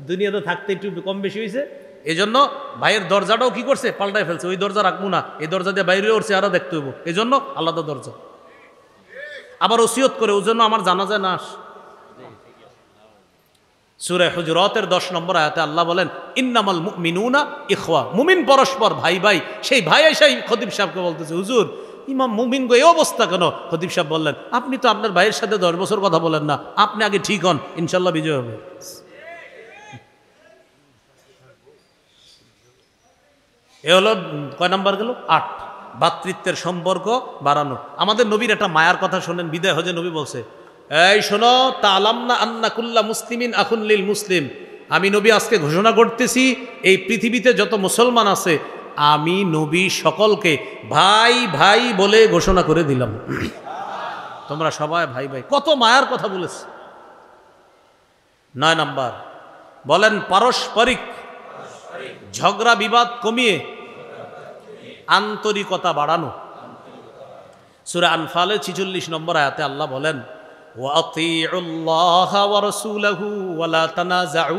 দুনিয়াতে থাকতে একটু কম বেশি হয়েছে, এই জন্য ভাইয়ের দরজাটাও কি করছে, পাল্টায় ফেলছে। ওই দরজা রাখবো না, এই দরজা দিয়ে বাইরে উঠছে, আরো দেখতে হইব, এই জন্য আলাদা দরজা। আবার ওসিয়ত করে, ওই জন্য আমার জানাজায় না আস। সূরা হুজুরাতের 10 নম্বর আয়াতে আল্লাহ বলেন, ইন্নামাল মুমিনুনা ইখওয়া, মুমিন পরস্পর ভাই ভাই। সেই ভাই এসে খতিব সাহেবকে বলতেছে, হুজুর ইমাম মুমিন গো এই অবস্থা কেন? খতিব সাহেব বললেন, আপনি তো আপনার ভাইয়ের সাথে 10 বছর কথা বলেন না, আপনি আগে ঠিক হন, ইনশাল্লাহ বিজয় হবে। এ হলো কয় নাম্বার গেল? 8, ভ্রাতৃত্বের সম্পর্ক বাড়ানো। আমাদের নবীর একটা মায়ার কথা শোনেন, বিদায় হজে নবী বলছে, এই শোনো, তাআলামনা আন্না কুল্লা মুসলিমিন আখুন লিল মুসলিম, আমি নবী আজকে ঘোষণা করতেছি, এই পৃথিবীতে যত মুসলমান আছে আমি নবী সকলকে ভাই ভাই বলে ঘোষণা করে দিলাম। তোমরা সবাই ভাই ভাই। কত মায়ার কথা বলেছে। 9 নাম্বার বলেন পারস্পরিক ঝগড়া বিবাদ কমিয়ে আন্তরিকতা বাড়ানো। সূরা আনফালের 46 নম্বর আয়াতে আল্লাহ বলেন ওয়াতিউল্লাহ ওয়া রাসূলাহু ওয়া লা তানাযাউ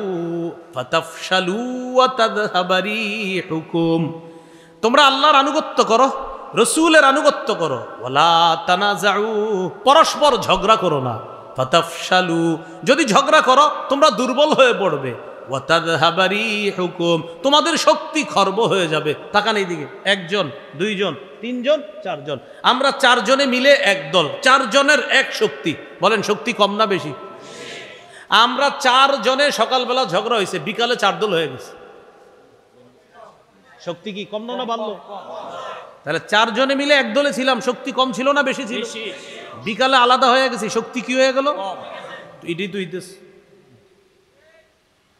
ফাতাফশালু ওয়া তাযহাবা রিহুকুম। তোমরা আল্লাহর আনুগত্য করো, রাসূলের আনুগত্য করো, ওয়া লা তানাযাউ পরস্পর ঝগড়া করো না, ফাতাফশালু যদি ঝগড়া করো তোমরা দুর্বল হয়ে পড়বে, ওয়া তাযহাবা রিহুকুম তোমাদের শক্তি খর্ব হয়ে যাবে। তাকান এইদিকে, একজন দুইজন তিনজন চারজন, আমরা চারজনে মিলে এক দল, চারজনের এক শক্তি। বলেন শক্তি কম না বেশি? আমরা চারজনে সকালবেলা ঝগড়া হয়েছে, বিকালে 4 দল হয়ে গেছে। শক্তি কি কম না বাড়লো? তাহলে চারজনে মিলে এক দলে ছিলাম, শক্তি কম ছিল না বেশি ছিল? বিকালে আলাদা হয়ে গেছি, শক্তি কি হয়ে গেল? এটাই তো হইতেছে।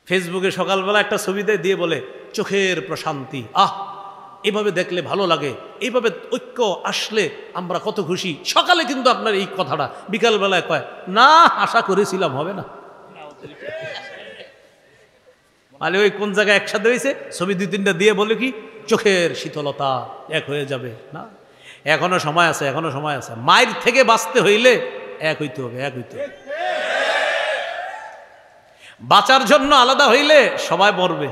ফেসবুকে সকালবেলা একটা ছবি দিয়ে বলে চোখের প্রশান্তি, এভাবে দেখলে ভালো লাগে, এইভাবে ঐক্য আসলে আমরা কত খুশি। সকালে কিন্তু আপনার এই কথাটা, বিকালবেলায় কয় না আশা করেছিলাম হবে না। মানে ওই কোন জায়গায় একসাথে হয়েছে, ছবি 2-3টা দিয়ে বলে কি চোখের শীতলতা এক হয়ে যাবে। না, এখনো সময় আছে, এখনো সময় আছে। মায়ের থেকে বাঁচতে হইলে এক হইতে হবে, এক হইতে হবে। বাঁচার জন্য আলাদা হইলে সবাই মরবে।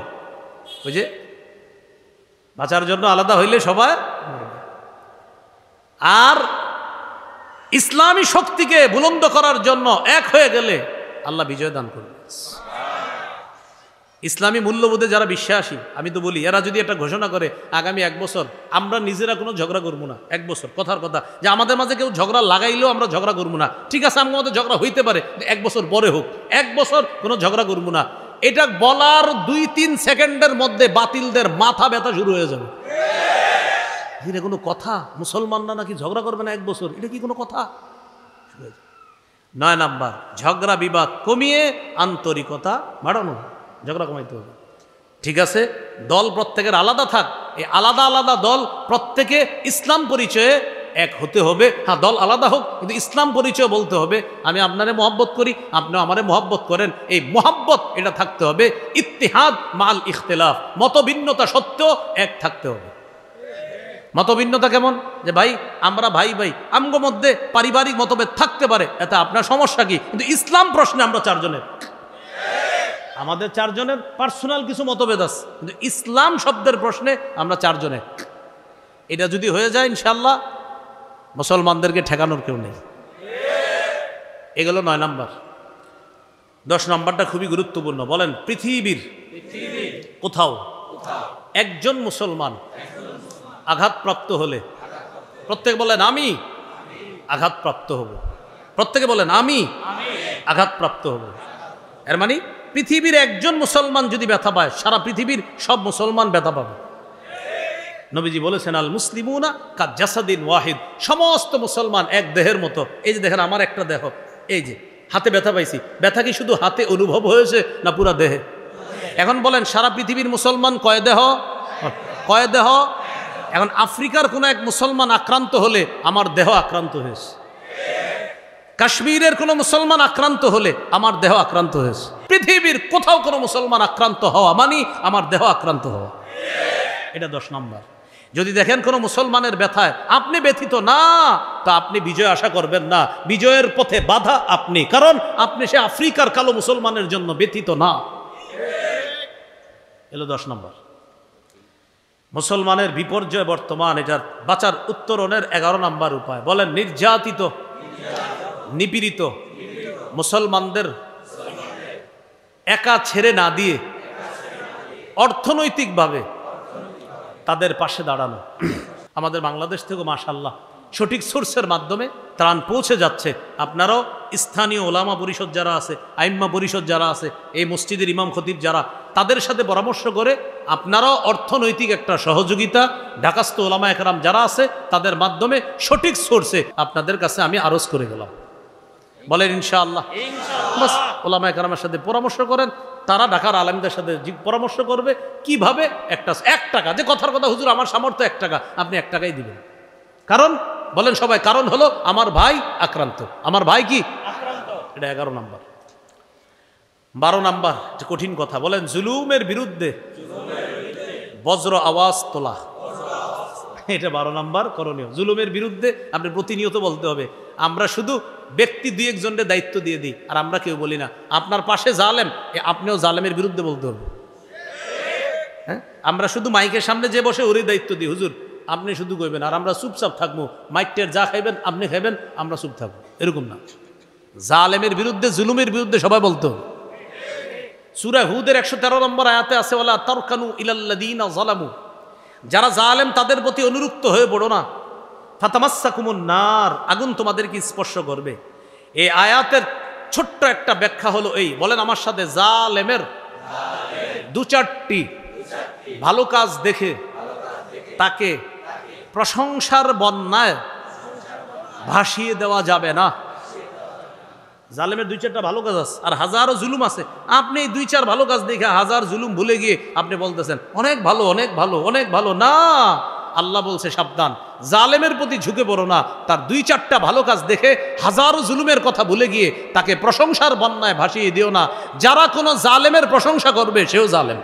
ওই যে বাঁচার জন্য আলাদা হইলে সবাই মরবে। আর ইসলামী শক্তিকে বুলন্দ করার জন্য এক হয়ে গেলে আল্লাহ বিজয় দান করবে। ইসলামী মূল্যবোধে যারা বিশ্বাসী, আমি তো বলি এরা যদি একটা ঘোষণা করে আগামী 1 বছর আমরা নিজেরা কোনো ঝগড়া করবো না, 1 বছর কথার কথা, যে আমাদের মাঝে কেউ ঝগড়া লাগাইলেও আমরা ঝগড়া করবো না, ঠিক আছে আমাদের ঝগড়া হইতে পারে 1 বছর পরে হোক, 1 বছর কোনো ঝগড়া করবো না। এটা বলার 2-3 সেকেন্ডের মধ্যে বাতিলদের মাথা ব্যথা শুরু হয়ে যাবে। এটা কোনো কথা? মুসলমানরা নাকি ঝগড়া করবে না 1 বছর, এটা কি কোনো কথা? 9 নাম্বার ঝগড়া বিবাদ কমিয়ে আন্তরিকতা বাড়ানো। ঝগড়া কমাইতে হবে, ঠিক আছে। দল প্রত্যেকের আলাদা থাক, এই আলাদা আলাদা দল প্রত্যেকে ইসলাম পরিচয়ে এক হতে হবে। হ্যাঁ, দল আলাদা হোক কিন্তু ইসলাম পরিচয় বলতে হবে। আমি আপনারে মহব্বত করি, আপনিও আমারে মহব্বত করেন, এই মহব্বত এটা থাকতে হবে। ইত্তিহাদ মাল ইখতিলাফ, মতভিন্নতা সত্ত্বেও এক থাকতে হবে। মতভিন্নতা কেমন? যে ভাই আমরা ভাই ভাই, আমগো মধ্যে পারিবারিক মতভেদ থাকতে পারে, এতে আপনার সমস্যা কি? কিন্তু ইসলাম প্রশ্নে আমরা চারজনের, আমাদের চারজনের পার্সোনাল কিছু মতভেদ আছে, কিন্তু ইসলাম শব্দের প্রশ্নে আমরা চারজনে। এটা যদি হয়ে যায় ইনশাল্লাহ মুসলমানদেরকে ঠেকানোর কেউ নেই। এগুলো 9 নাম্বার। 10 নাম্বারটা খুবই গুরুত্বপূর্ণ। বলেন পৃথিবীর কোথাও একজন মুসলমান আঘাতপ্রাপ্ত হলে, প্রত্যেকে বলেন আমি আঘাতপ্রাপ্ত হব। প্রত্যেকে বলেন আমি আঘাতপ্রাপ্ত হব। এর মানে পৃথিবীর একজন মুসলমান যদি ব্যথা পায়, সারা পৃথিবীর সব মুসলমান ব্যথা পাবে। নবীজি বলেছেন আল মুসলিমুনা কাজাসাদিন ওয়াহিদ, সমস্ত মুসলমান এক দেহের মতো। এই যে দেখেন আমার একটা দেহ, এই যে হাতে ব্যথা পাইছি, ব্যথা কি শুধু হাতে অনুভব হয়েছে না পুরা দেহে? এখন বলেন সারা পৃথিবীর মুসলমান কয় দেহ? কয় দেহ? এখন আফ্রিকার কোনো এক মুসলমান আক্রান্ত হলে আমার দেহ আক্রান্ত হয়েছে, কাশ্মীরের কোনো মুসলমান আক্রান্ত হলে আমার দেহ আক্রান্ত হয়েছে। পৃথিবীর কোথাও কোনো মুসলমান আক্রান্ত হওয়া মানে আমার দেহ আক্রান্ত হওয়া। এটা 10 নম্বর। যদি দেখেন কোনো মুসলমানের ব্যথায় আপনি ব্যথিত না, তা আপনি বিজয় আশা করবেন না। বিজয়ের পথে বাধা আপনি, কারণ আপনি সে আফ্রিকার কালো মুসলমানের জন্য ব্যথিত না। এলো 10 নম্বর। মুসলমানের বিপর্যয় বর্তমান, এটার বাঁচার উত্তরণের 11 নম্বর উপায়। বলেন নির্যাতিত নিপীড়িত মুসলমানদের একা ছেড়ে না দিয়ে অর্থনৈতিকভাবে তাদের পাশে দাঁড়ানো। আমাদের বাংলাদেশ থেকে মাশাআল্লাহ সঠিক সোর্সের মাধ্যমে ত্রাণ পৌঁছে যাচ্ছে। আপনারাও স্থানীয় ওলামা পরিষদ যারা আছে, আইম্মা পরিষদ যারা আছে, এই মসজিদের ইমাম খতিব যারা, তাদের সাথে পরামর্শ করে আপনারাও অর্থনৈতিক একটা সহযোগিতা, ঢাকাস্থ ওলামা একরাম যারা আছে তাদের মাধ্যমে সঠিক সোর্সে আপনাদের কাছে আমি আরজ করে গেলাম। বলেন ইনশাআল্লাহ। বাস ওলামায়ে কেরামের সাথে পরামর্শ করেন, তারা ঢাকার আলেমদের সাথে পরামর্শ করবে কিভাবে এক টাকা, যে কথার কথা হুজুর আমার সামর্থ্য 1 টাকা, আপনি 1 টাকাই দিবেন। কারণ বলেন সবাই, কারণ হলো আমার ভাই আক্রান্ত। আমার ভাই কি আক্রান্ত? এটা 11 নম্বর। 12 নম্বর যে কঠিন কথা, বলেন জুলুমের বিরুদ্ধে বজ্র আওয়াজ তোলা। এটা 12 নম্বর করণীয়। জুলুমের বিরুদ্ধে আপনি প্রতিনিয়ত বলতে হবে। আমরা শুধু ব্যক্তি 2-1 জনের দায়িত্ব দিয়ে দিই, আর আমরা কেউ বলি না। আপনার পাশে জালেম, আপনিও জালেমের বিরুদ্ধে বলতে হবে। হ্যাঁ, আমরা শুধু মাইকের সামনে যে বসে ওরই দায়িত্ব দিই, হুজুর আপনি শুধু কইবেন আর আমরা চুপচাপ থাকবো, মাইকটের যা খাইবেন আপনি খাইবেন, আমরা চুপ থাকবো, এরকম না। জালেমের বিরুদ্ধে, জুলুমের বিরুদ্ধে সবাই বলতে হবে। সূরা হুদের 113 নম্বর আয়াতে আছে, ওয়ালা তারকানু ইলাল্লাযীনা যালামু, যারা জালেম তাদের প্রতি অনুরক্ত হয়ে পড়ো না। ফাতামাসসাকুমুন নার, আগুন তোমাদেরকে স্পর্শ করবে। এই আয়াতের ছোট্ট একটা ব্যাখ্যা হলো এই, বলেন আমার সাথে, জালেমের 2-4টি ভালো কাজ দেখে তাকে প্রশংসার বন্যায় ভাসিয়ে দেওয়া যাবে না। জালেমের 2-4টা ভালো কাজ আছে, আর হাজারো জুলুম আছে। আপনি 2-4 ভালো কাজ দেখে হাজার জুলুম ভুলে গিয়ে আপনি বলতেছেন অনেক ভালো, অনেক ভালো, অনেক ভালো। না, আল্লাহ বলছে সাবধান, জালেমের প্রতি ঝুঁকে পড়ো না। তার 2-4টা ভালো কাজ দেখে হাজারো জুলুমের কথা ভুলে গিয়ে তাকে প্রশংসার বন্যায় ভাসিয়ে দিও না। যারা কোনো জালেমের প্রশংসা করবে সেও জালেম,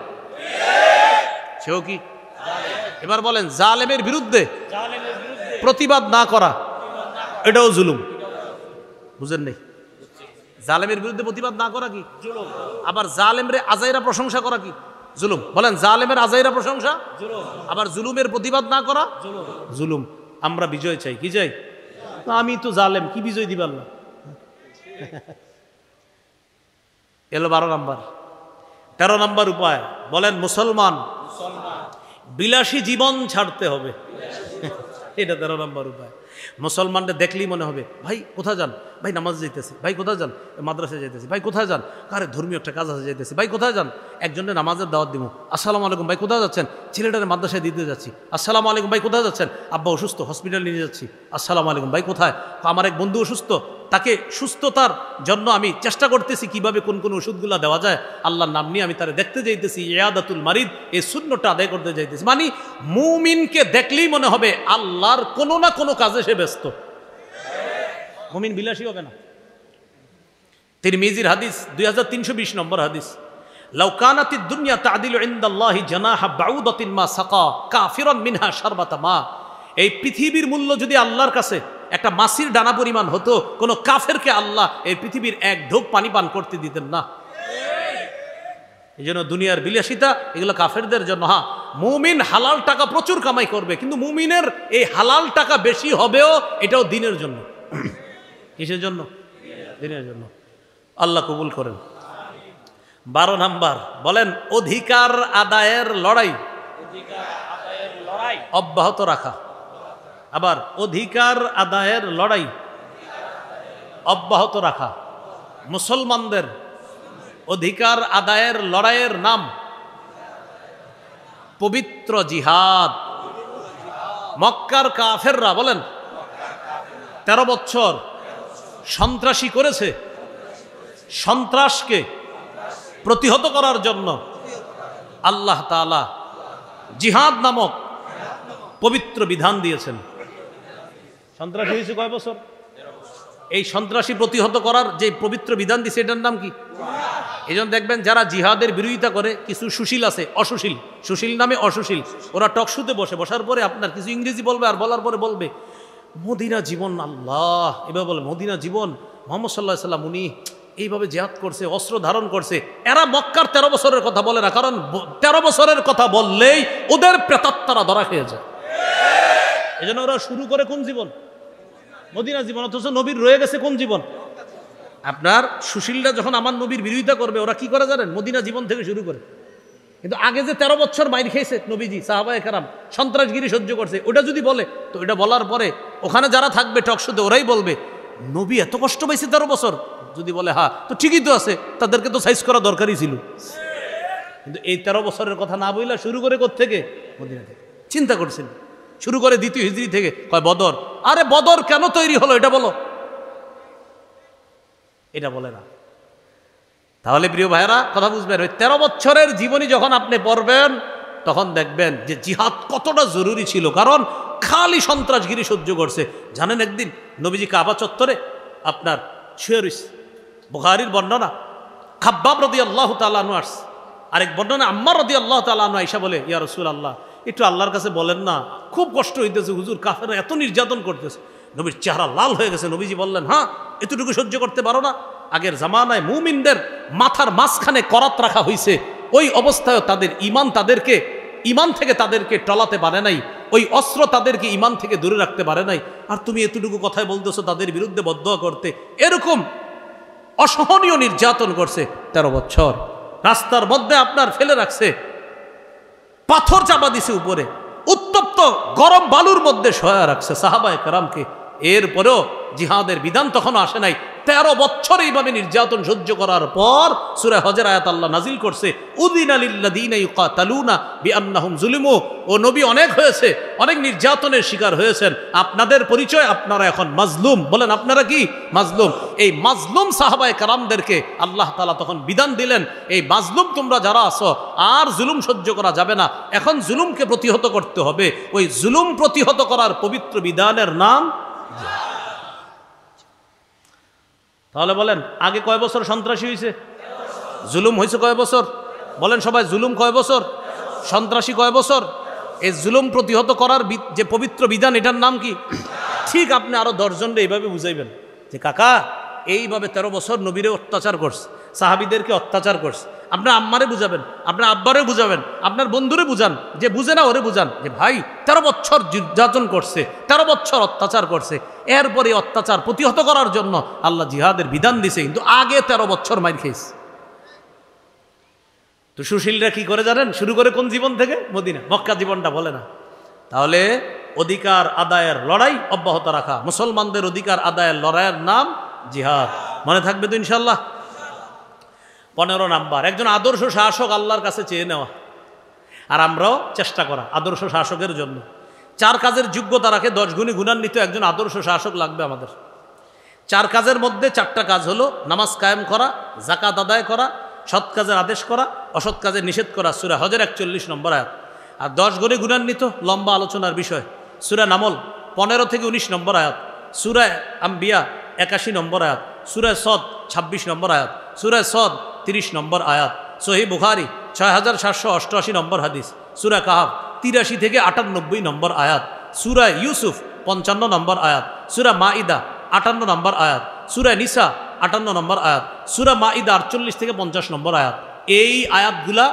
সেও কি? এবার বলেন, জালেমের বিরুদ্ধে প্রতিবাদ না করা এটাও জুলুম। বুঝেন নেই? জালেমের বিরুদ্ধে প্রতিবাদ না করা কি জুলুম। আবার জালেমরে আজাইরা প্রশংসা করা কি জুলুম। বলেন, জালেমের আজাইরা প্রশংসা জুলুম, আবার জুলুমের প্রতিবাদ না করা জুলুম। আমরা বিজয় চাই, কি চাই? আমি তো জালেম, কি বিজয় দিবার না। এলো 12 নম্বর। 13 নম্বর উপায়, বলেন মুসলমান বিলাসী জীবন ছাড়তে হবে। এটা 13 নম্বর উপায়। মুসলমানদের দেখলেই মনে হবে, ভাই কোথায় যান? ভাই নামাজ যাইতেছি। ভাই কোথায় যান? মাদ্রাসায় যাইতেছি। ভাই কোথায় যান? আরে ধর্মীয় একটা কাজ আছে, যাইতেছি। ভাই কোথায় যান? একজনের নামাজের দাওয়াত দিব। আসসালামু আলাইকুম, ভাই কোথায় যাচ্ছেন? ছেলেটারে মাদ্রাসায় দিতে যাচ্ছি। আসসালামু আলাইকুম, ভাই কোথায় যাচ্ছেন? আব্বা অসুস্থ, হসপিটাল নিয়ে যাচ্ছি। আসসালামু আলাইকুম, ভাই কোথায়? আমার এক বন্ধু অসুস্থ, তাকে সুস্থতার জন্য আমি চেষ্টা করতেছি কিভাবে কোন কোন ওষুধগুলো দেওয়া যায়। আল্লাহর নাম নিয়ে আমি তারে দেখতে যাইতেছি, ইয়াদাতুল মারিদ, এই সুন্নতটা আদায় করতে যাইতেছি। মানে মুমিনকে দেখলেই মনে হবে আল্লাহর কোনো না কোনো কাজে সে ব্যস্ত। মুমিন বিলাসী হবে না। তিরমিজির হাদিস, 2320 নম্বর হাদিস, লাউ কানাতিদ দুনিয়া তা'দিলু ইনদাল্লাহি জানাহা বাউদাতিন মা সাকা কাফিরান মিনহা শারবাতা মা। এই পৃথিবীর মূল্য যদি আল্লাহর কাছে একটা মাছির ডানা পরিমাণ হতো, কোনো কাফেরকে আল্লাহ এই পৃথিবীর এক ঢোক পানি পান করতে দিতেন না। এই জন্য দুনিয়ার বিলাসিতা এগুলো কাফেরদের জন্য। হ্যাঁ, মুমিন হালাল টাকা প্রচুর কামাই করবে, কিন্তু মুমিনের এই হালাল টাকা বেশি হবেও এটাও দিনের জন্য। কিসের জন্য? দিনের জন্য। আল্লাহ কবুল করেন। 12 নাম্বার, বলেন অধিকার আদায়ের লড়াই অব্যাহত রাখা। আবার অধিকার আদায়ের লড়াই অব্যাহত রাখা। মুসলমানদের অধিকার আদায়ের লড়াইয়ের নাম পবিত্র জিহাদ। মক্কার কাফেররা, বলেন 13 বছর সন্ত্রাসী করেছে। সন্ত্রাসকে প্রতিহত করার জন্য আল্লাহ তাআলা জিহাদ নামক পবিত্র বিধান দিয়েছেন। সন্ত্রাসী হয়েছে কয় বছর? এই সন্ত্রাসী প্রতিহত করার যে পবিত্র বিধান দিয়েছে এটার নাম কি? এই জন্য দেখবেন যারা জিহাদের বিরোধিতা করে, কিছু সুশীল আছে, অসুশীল, সুশীল নামে অসুশীল, ওরা টকশুতে বসার পরে আপনার কিছু ইংরেজি বলবে, আর বলার পরে বলবে মদিনা জীবন, আল্লাহ এবার বলে মদিনা জীবন, মুহাম্মদ সাল্লাল্লাহু আলাইহি ওয়াসাল্লাম উনি এইভাবে জিহাদ করছে, অস্ত্র ধারণ করছে। এরা মক্কার 13 বছরের কথা বলে না, কারণ 13 বছরের কথা বললেই ওদের প্রেতাত্মারা ধরা খেয়ে যায়। এই জন্য ওরা শুরু করে কোন জীবন? মদিনা জীবন। অথচ নবীর রয়ে গেছে কোন জীবন? আপনার সুশীলরা যখন আমার নবীর বিরোধিতা করবে, ওরা কি করে জানেন? মদিনা জীবন থেকে শুরু করে। কিন্তু আগে যে 13 বছর মাইর খেয়েছে নবীজি, সাহাবায়ে কেরাম সন্ত্রাসগিরি সহ্য করছে, ওটা যদি বলে, তো এটা বলার পরে ওখানে যারা থাকবে টকশোতে ওরাই বলবে নবী এত কষ্ট পাইছে 13 বছর। যদি বলে হ্যাঁ, তো ঠিকই তো আছে, তাদেরকে তো সাইজ করা দরকারই ছিল। কিন্তু এই 13 বছরের কথা না বইলা শুরু করে কোত্থেকে? মদিনা থেকে। চিন্তা করছেন, শুরু করে 2য় হিজরি থেকে। কয় বদর। আরে বদর কেন তৈরি হলো এটা বলো। এটা বলে না। তাহলে প্রিয় ভাইরা কথা বুঝবেন, ওই 13 বছরের জীবনী যখন আপনি পড়বেন তখন দেখবেন যে জিহাদ কতটা জরুরি ছিল, কারণ খালি সন্ত্রাসগিরি সহ্য করছে। জানেন একদিন নবীজি কাবা চত্বরে আপনার শুয়ে রইছে, বুখারীর বর্ণনা, খাব্বাব রাদিয়াল্লাহু তাআলা আনহু আসছে, আরেক বর্ণনা আম্মার রাদিয়াল্লাহু তাআলা আনহু আয়েশা বলে, ইয়া রাসূলুল্লাহ একটু আল্লাহর কাছে বলেন না, খুব কষ্ট হইতেছে হুজুর, কাফেররা এত নির্যাতন করতেছে। নবীর চেহারা লাল হয়ে গেছে। নবীজি বললেন, হ্যাঁ এতটুকু সহ্য করতে পারো না? আগের জামানায় মুমিনদের মাথার মাঝখানে করাত রাখা হয়েছে, ওই অবস্থায় তাদের ইমান থেকে তাদেরকে টলাতে পারে নাই, ওই অস্ত্র তাদেরকে ইমান থেকে দূরে রাখতে পারে নাই, আর তুমি এতটুকু কথাই বলতেছো তাদের বিরুদ্ধে বদদোয়া করতে। এরকম অসহনীয় নির্যাতন করছে 13 বছর। রাস্তার মধ্যে আপনার ফেলে রাখছে, পাথর চাপা দিছে উপরে, উত্তপ্ত গরম বালুর মধ্যে শোয়া রাখছে সাহাবায়ে কেরামকে। এরপরেও জিহাদের বিধান তখনও আসে নাই। 13 বছর এইভাবে নির্যাতন সহ্য করার পর সূরা হজের আয়াত আল্লাহ নাজিল করছে, উযিনা লিল্লাযীনা ইউকাতালুনা বিআন্নাহুম যুলিমু। ও নবী অনেক হয়েছে, অনেক নির্যাতনের শিকার হয়েছেন, আপনাদের পরিচয় আপনারা এখন মাজলুম। বলেন আপনারা কি মাজলুম? এই মাজলুম সাহাবায়ে কেরামদেরকে আল্লাহ তাআলা তখন বিধান দিলেন, এই মাজলুম তোমরা যারা আছো, আর জুলুম সহ্য করা যাবে না, এখন জুলুমকে প্রতিহত করতে হবে। ওই জুলুম প্রতিহত করার পবিত্র বিধানের নাম। তাহলে বলেন আগে কয় বছর সন্ত্রাসী হয়েছে? জুলুম হয়েছে কয় বছর? বলেন সবাই, জুলুম কয় বছর? সন্ত্রাসী কয় বছর? এই জুলুম প্রতিহত করার যে পবিত্র বিধান, এটার নাম কি? ঠিক আপনি আরো 10 জনকে এইভাবে বুঝাইবেন যে কাকা এইভাবে 13 বছর নবীরে অত্যাচার করছে, সাহাবীদেরকে অত্যাচার করছে। আপনার আম্মারে বুঝাবেন, আপনার আব্বারে বুঝাবেন, আপনার বন্ধুরে বুঝান, যে বুঝে না ওরে বুঝান যে ভাই 13 বছর নির্যাতন করছে, 13 বছর অত্যাচার করছে, এরপরে অত্যাচার প্রতিহত করার জন্য আল্লাহ জিহাদের বিধান দিছে, কিন্তু আগে 13 বছর মাইর খেয়েছে। তো সুশীলরা কি করে জানেন? শুরু করে কোন জীবন থেকে? মদিনা, মক্কা জীবনটা বলে না। তাহলে অধিকার আদায়ের লড়াই অব্যাহত রাখা, মুসলমানদের অধিকার আদায়ের লড়াইয়ের নাম জিহাদ। মনে থাকবে তো ইনশাল্লাহ? 15 নাম্বার, একজন আদর্শ শাসক আল্লাহর কাছে চেয়ে নেওয়া, আর আমরাও চেষ্টা করা আদর্শ শাসকের জন্য। 4 কাজের যোগ্যতা রাখে, 10 গুণে গুণান্বিত একজন আদর্শ শাসক লাগবে আমাদের। 4 কাজের মধ্যে 4টা কাজ হলো নামাজ কায়েম করা, যাকাত আদায় করা, সৎ কাজের আদেশ করা, অসৎ কাজের নিষেধ করা, সূরা হজের 41 নম্বর আয়াত। আর 10 গুণে গুণান্বিত লম্বা আলোচনার বিষয়, সূরা নামল 15 থেকে 19 নম্বর আয়াত, সূরা আম্বিয়া 81 নম্বর আয়াত, সূরা সদ 26 নম্বর আয়াত, সূরা সদ 30 নম্বর আয়াত, সহিহ বুখারী 6788 নম্বর হাদিস, সূরা কাহাফ 83 থেকে 98 নম্বর আয়াত, সূরা ইউসুফ 55 নম্বর আয়াত, সূরা মাইদা 58 নম্বর আয়াত, সূরা নিসা 58 নম্বর আয়াত, সূরা মাইদা 48 থেকে 50 নম্বর আয়াত। এই আয়াতগুলা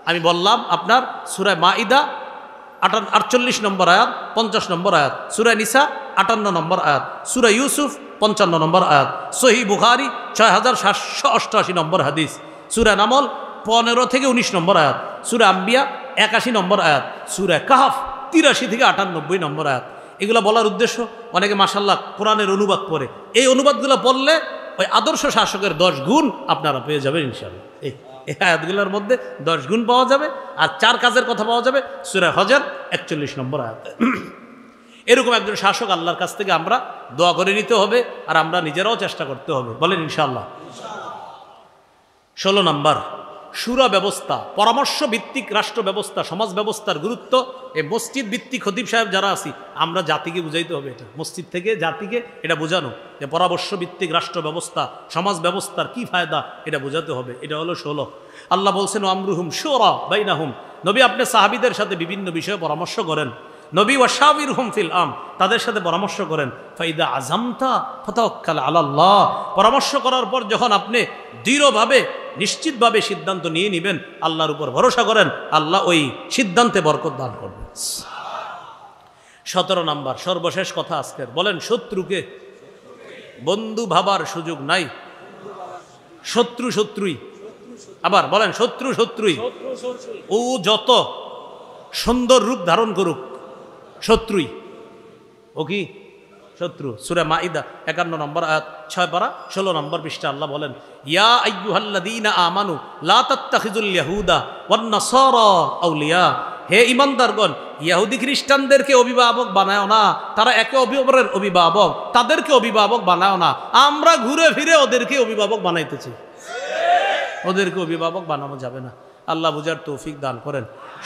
আমি বললাম আপনার সূরা মাইদা 48 নম্বর আয়াত, 50 নম্বর আয়াত, সূরা নিসা 58 নম্বর আয়াত, সূরা ইউসুফ 55 নম্বর আয়াত, সহিহ বুখারী 6788 নম্বর হাদিস, সূরা নামল 15 থেকে 19 নম্বর আয়াত, সূরা আম্বিয়া 81 নম্বর আয়াত, সূরা কাহাফ 83 থেকে 98 নম্বর আয়াত। এগুলো বলার উদ্দেশ্য, অনেকে মাশাআল্লাহ কোরআনের অনুবাদ পড়ে, এই অনুবাদগুলো পড়লে ওই আদর্শ শাসকের 10 গুণ আপনারা পেয়ে যাবেন ইনশাআল্লাহ। এই আয়াতগুলোর মধ্যে 10 গুণ পাওয়া যাবে, আর 4 কাজের কথা পাওয়া যাবে সূরা হজের 41 নম্বর আয়াতে। এরকম একজন শাসক আল্লাহর কাছ থেকে আমরা দোয়া করে নিতে হবে, আর আমরা নিজেরাও চেষ্টা করতে হবে। বলেন ইনশাআল্লাহ। 16 নম্বর, শুরা ব্যবস্থা, পরামর্শ ভিত্তিক রাষ্ট্র ব্যবস্থা, সমাজ ব্যবস্থার গুরুত্ব। এই মসজিদ ভিত্তিক খতিব সাহেব যারা আছি, আমরা জাতিকে বুঝাইতে হবে, এটা মসজিদ থেকে জাতিকে এটা বোঝানো যে পরামর্শ ভিত্তিক রাষ্ট্র ব্যবস্থা, সমাজ ব্যবস্থার কি ফায়দা, এটা বোঝাতে হবে। এটা হলো 16। আল্লাহ বলছেন আমরুহুম শুরা বাইনাহুম, নবী আপনি সাহাবীদের সাথে বিভিন্ন বিষয়ে পরামর্শ করেন। নবী ওয়াশাবিরহুম ফিল তাদের সাথে পরামর্শ করেন। ফাইদা আযামতা ফাতাওয়াক্কাল আলাল্লাহ, পরামর্শ করার পর যখন আপনি দৃঢ়ভাবে নিশ্চিতভাবে সিদ্ধান্ত নিয়ে নেবেন, আল্লাহর উপর ভরসা করেন, আল্লাহ ওই সিদ্ধান্তে বরকত দান করবেন। 17 নাম্বার, সর্বশেষ কথা আজকের, বলেন শত্রুকে বন্ধু ভাবার সুযোগ নাই। শত্রু শত্রুই, আবার বলেন শত্রু শত্রুই, ও যত সুন্দর রূপ ধারণ করুক শত্রুই, ও কি শত্রু। সূরা মাইদা 51 নম্বর আয়াত, 6 পারা 16 নম্বর পৃষ্ঠা আল্লাহ বলেন, ইয়া আইয়ুহাল্লাযীনা আমানু লা তাত্তাখিযুল ইয়াহুদা ওয়ান নাসারা আউলিয়া হে ইমানদারগণ, ইহুদি খ্রিস্টানদেরকে অভিভাবক বানায় না, তারা একে অপরের অভিভাবক, তাদেরকে অভিভাবক বানায় না, আমরা ঘুরে ফিরে ওদেরকে অভিভাবক বানাইতেছি। ওদেরকে অভিভাবক বানানো যাবে না। আল্লাহ বুঝার তৌফিক দান করেন।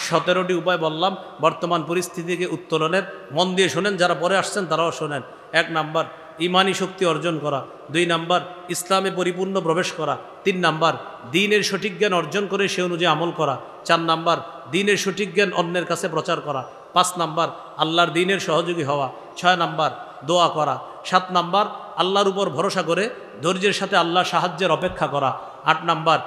17টি উপায় বললাম বর্তমান পরিস্থিতিকে উত্তোলনের। মন দিয়ে শোনেন, যারা পরে আসছেন তারাও শোনেন। 1 নাম্বার, ইমানি শক্তি অর্জন করা। 2 নাম্বার, ইসলামে পরিপূর্ণ প্রবেশ করা। 3 নাম্বার, দ্বীনের সঠিক জ্ঞান অর্জন করে সে অনুযায়ী আমল করা। 4 নাম্বার, দ্বীনের সঠিক জ্ঞান অন্যের কাছে প্রচার করা। 5 নাম্বার, আল্লাহর দ্বীনের সহযোগী হওয়া। 6 নাম্বার, দোয়া করা। 7 নাম্বার, আল্লাহর উপর ভরসা করে ধৈর্যের সাথে আল্লাহ সাহায্যের অপেক্ষা করা। 8 নাম্বার,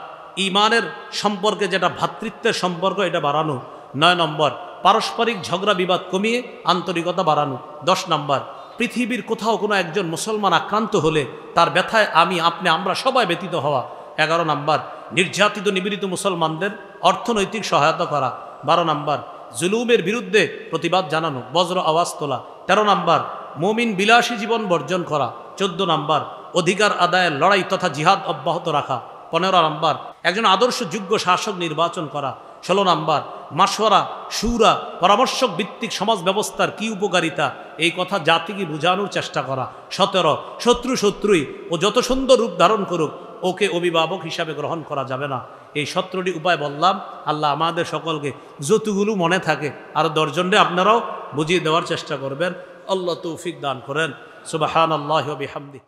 ইমানের সম্পর্কে যেটা ভ্রাতৃত্বের সম্পর্ক এটা বাড়ানো। 9 নম্বর, পারস্পরিক ঝগড়া বিবাদ কমিয়ে আন্তরিকতা বাড়ানো। 10 নাম্বার, পৃথিবীর কোথাও কোনো একজন মুসলমান আক্রান্ত হলে তার ব্যথায় আমি, আপনি, আমরা সবাই ব্যতীত হওয়া। 11 নাম্বার, নির্যাতিত নিপীড়িত মুসলমানদের অর্থনৈতিক সহায়তা করা। 12 নাম্বার, জুলুমের বিরুদ্ধে প্রতিবাদ জানানো, বজ্র আওয়াজ তোলা। 13 নাম্বার, মুমিন বিলাসী জীবন বর্জন করা। 14 নাম্বার, অধিকার আদায়ের লড়াই তথা জিহাদ অব্যাহত রাখা। 15 নাম্বার, একজন আদর্শ যোগ্য শাসক নির্বাচন করা। 16 নাম্বার, মাশওয়ারা, শুরা, পরামর্শক ভিত্তিক সমাজ ব্যবস্থার কি উপকারিতা এই কথা জাতিকে বোঝানোর চেষ্টা করা। 17, শত্রুই ও যত সুন্দর রূপ ধারণ করুক ওকে অভিভাবক হিসাবে গ্রহণ করা যাবে না। এই 17টি উপায় বললাম। আল্লাহ আমাদের সকলকে যতগুলো মনে থাকে আরও 10 জনরে আপনারাও বুঝিয়ে দেওয়ার চেষ্টা করবেন। আল্লাহ তৌফিক দান করেন। সুবহানাল্লাহি ওয়া বিহামদিহি।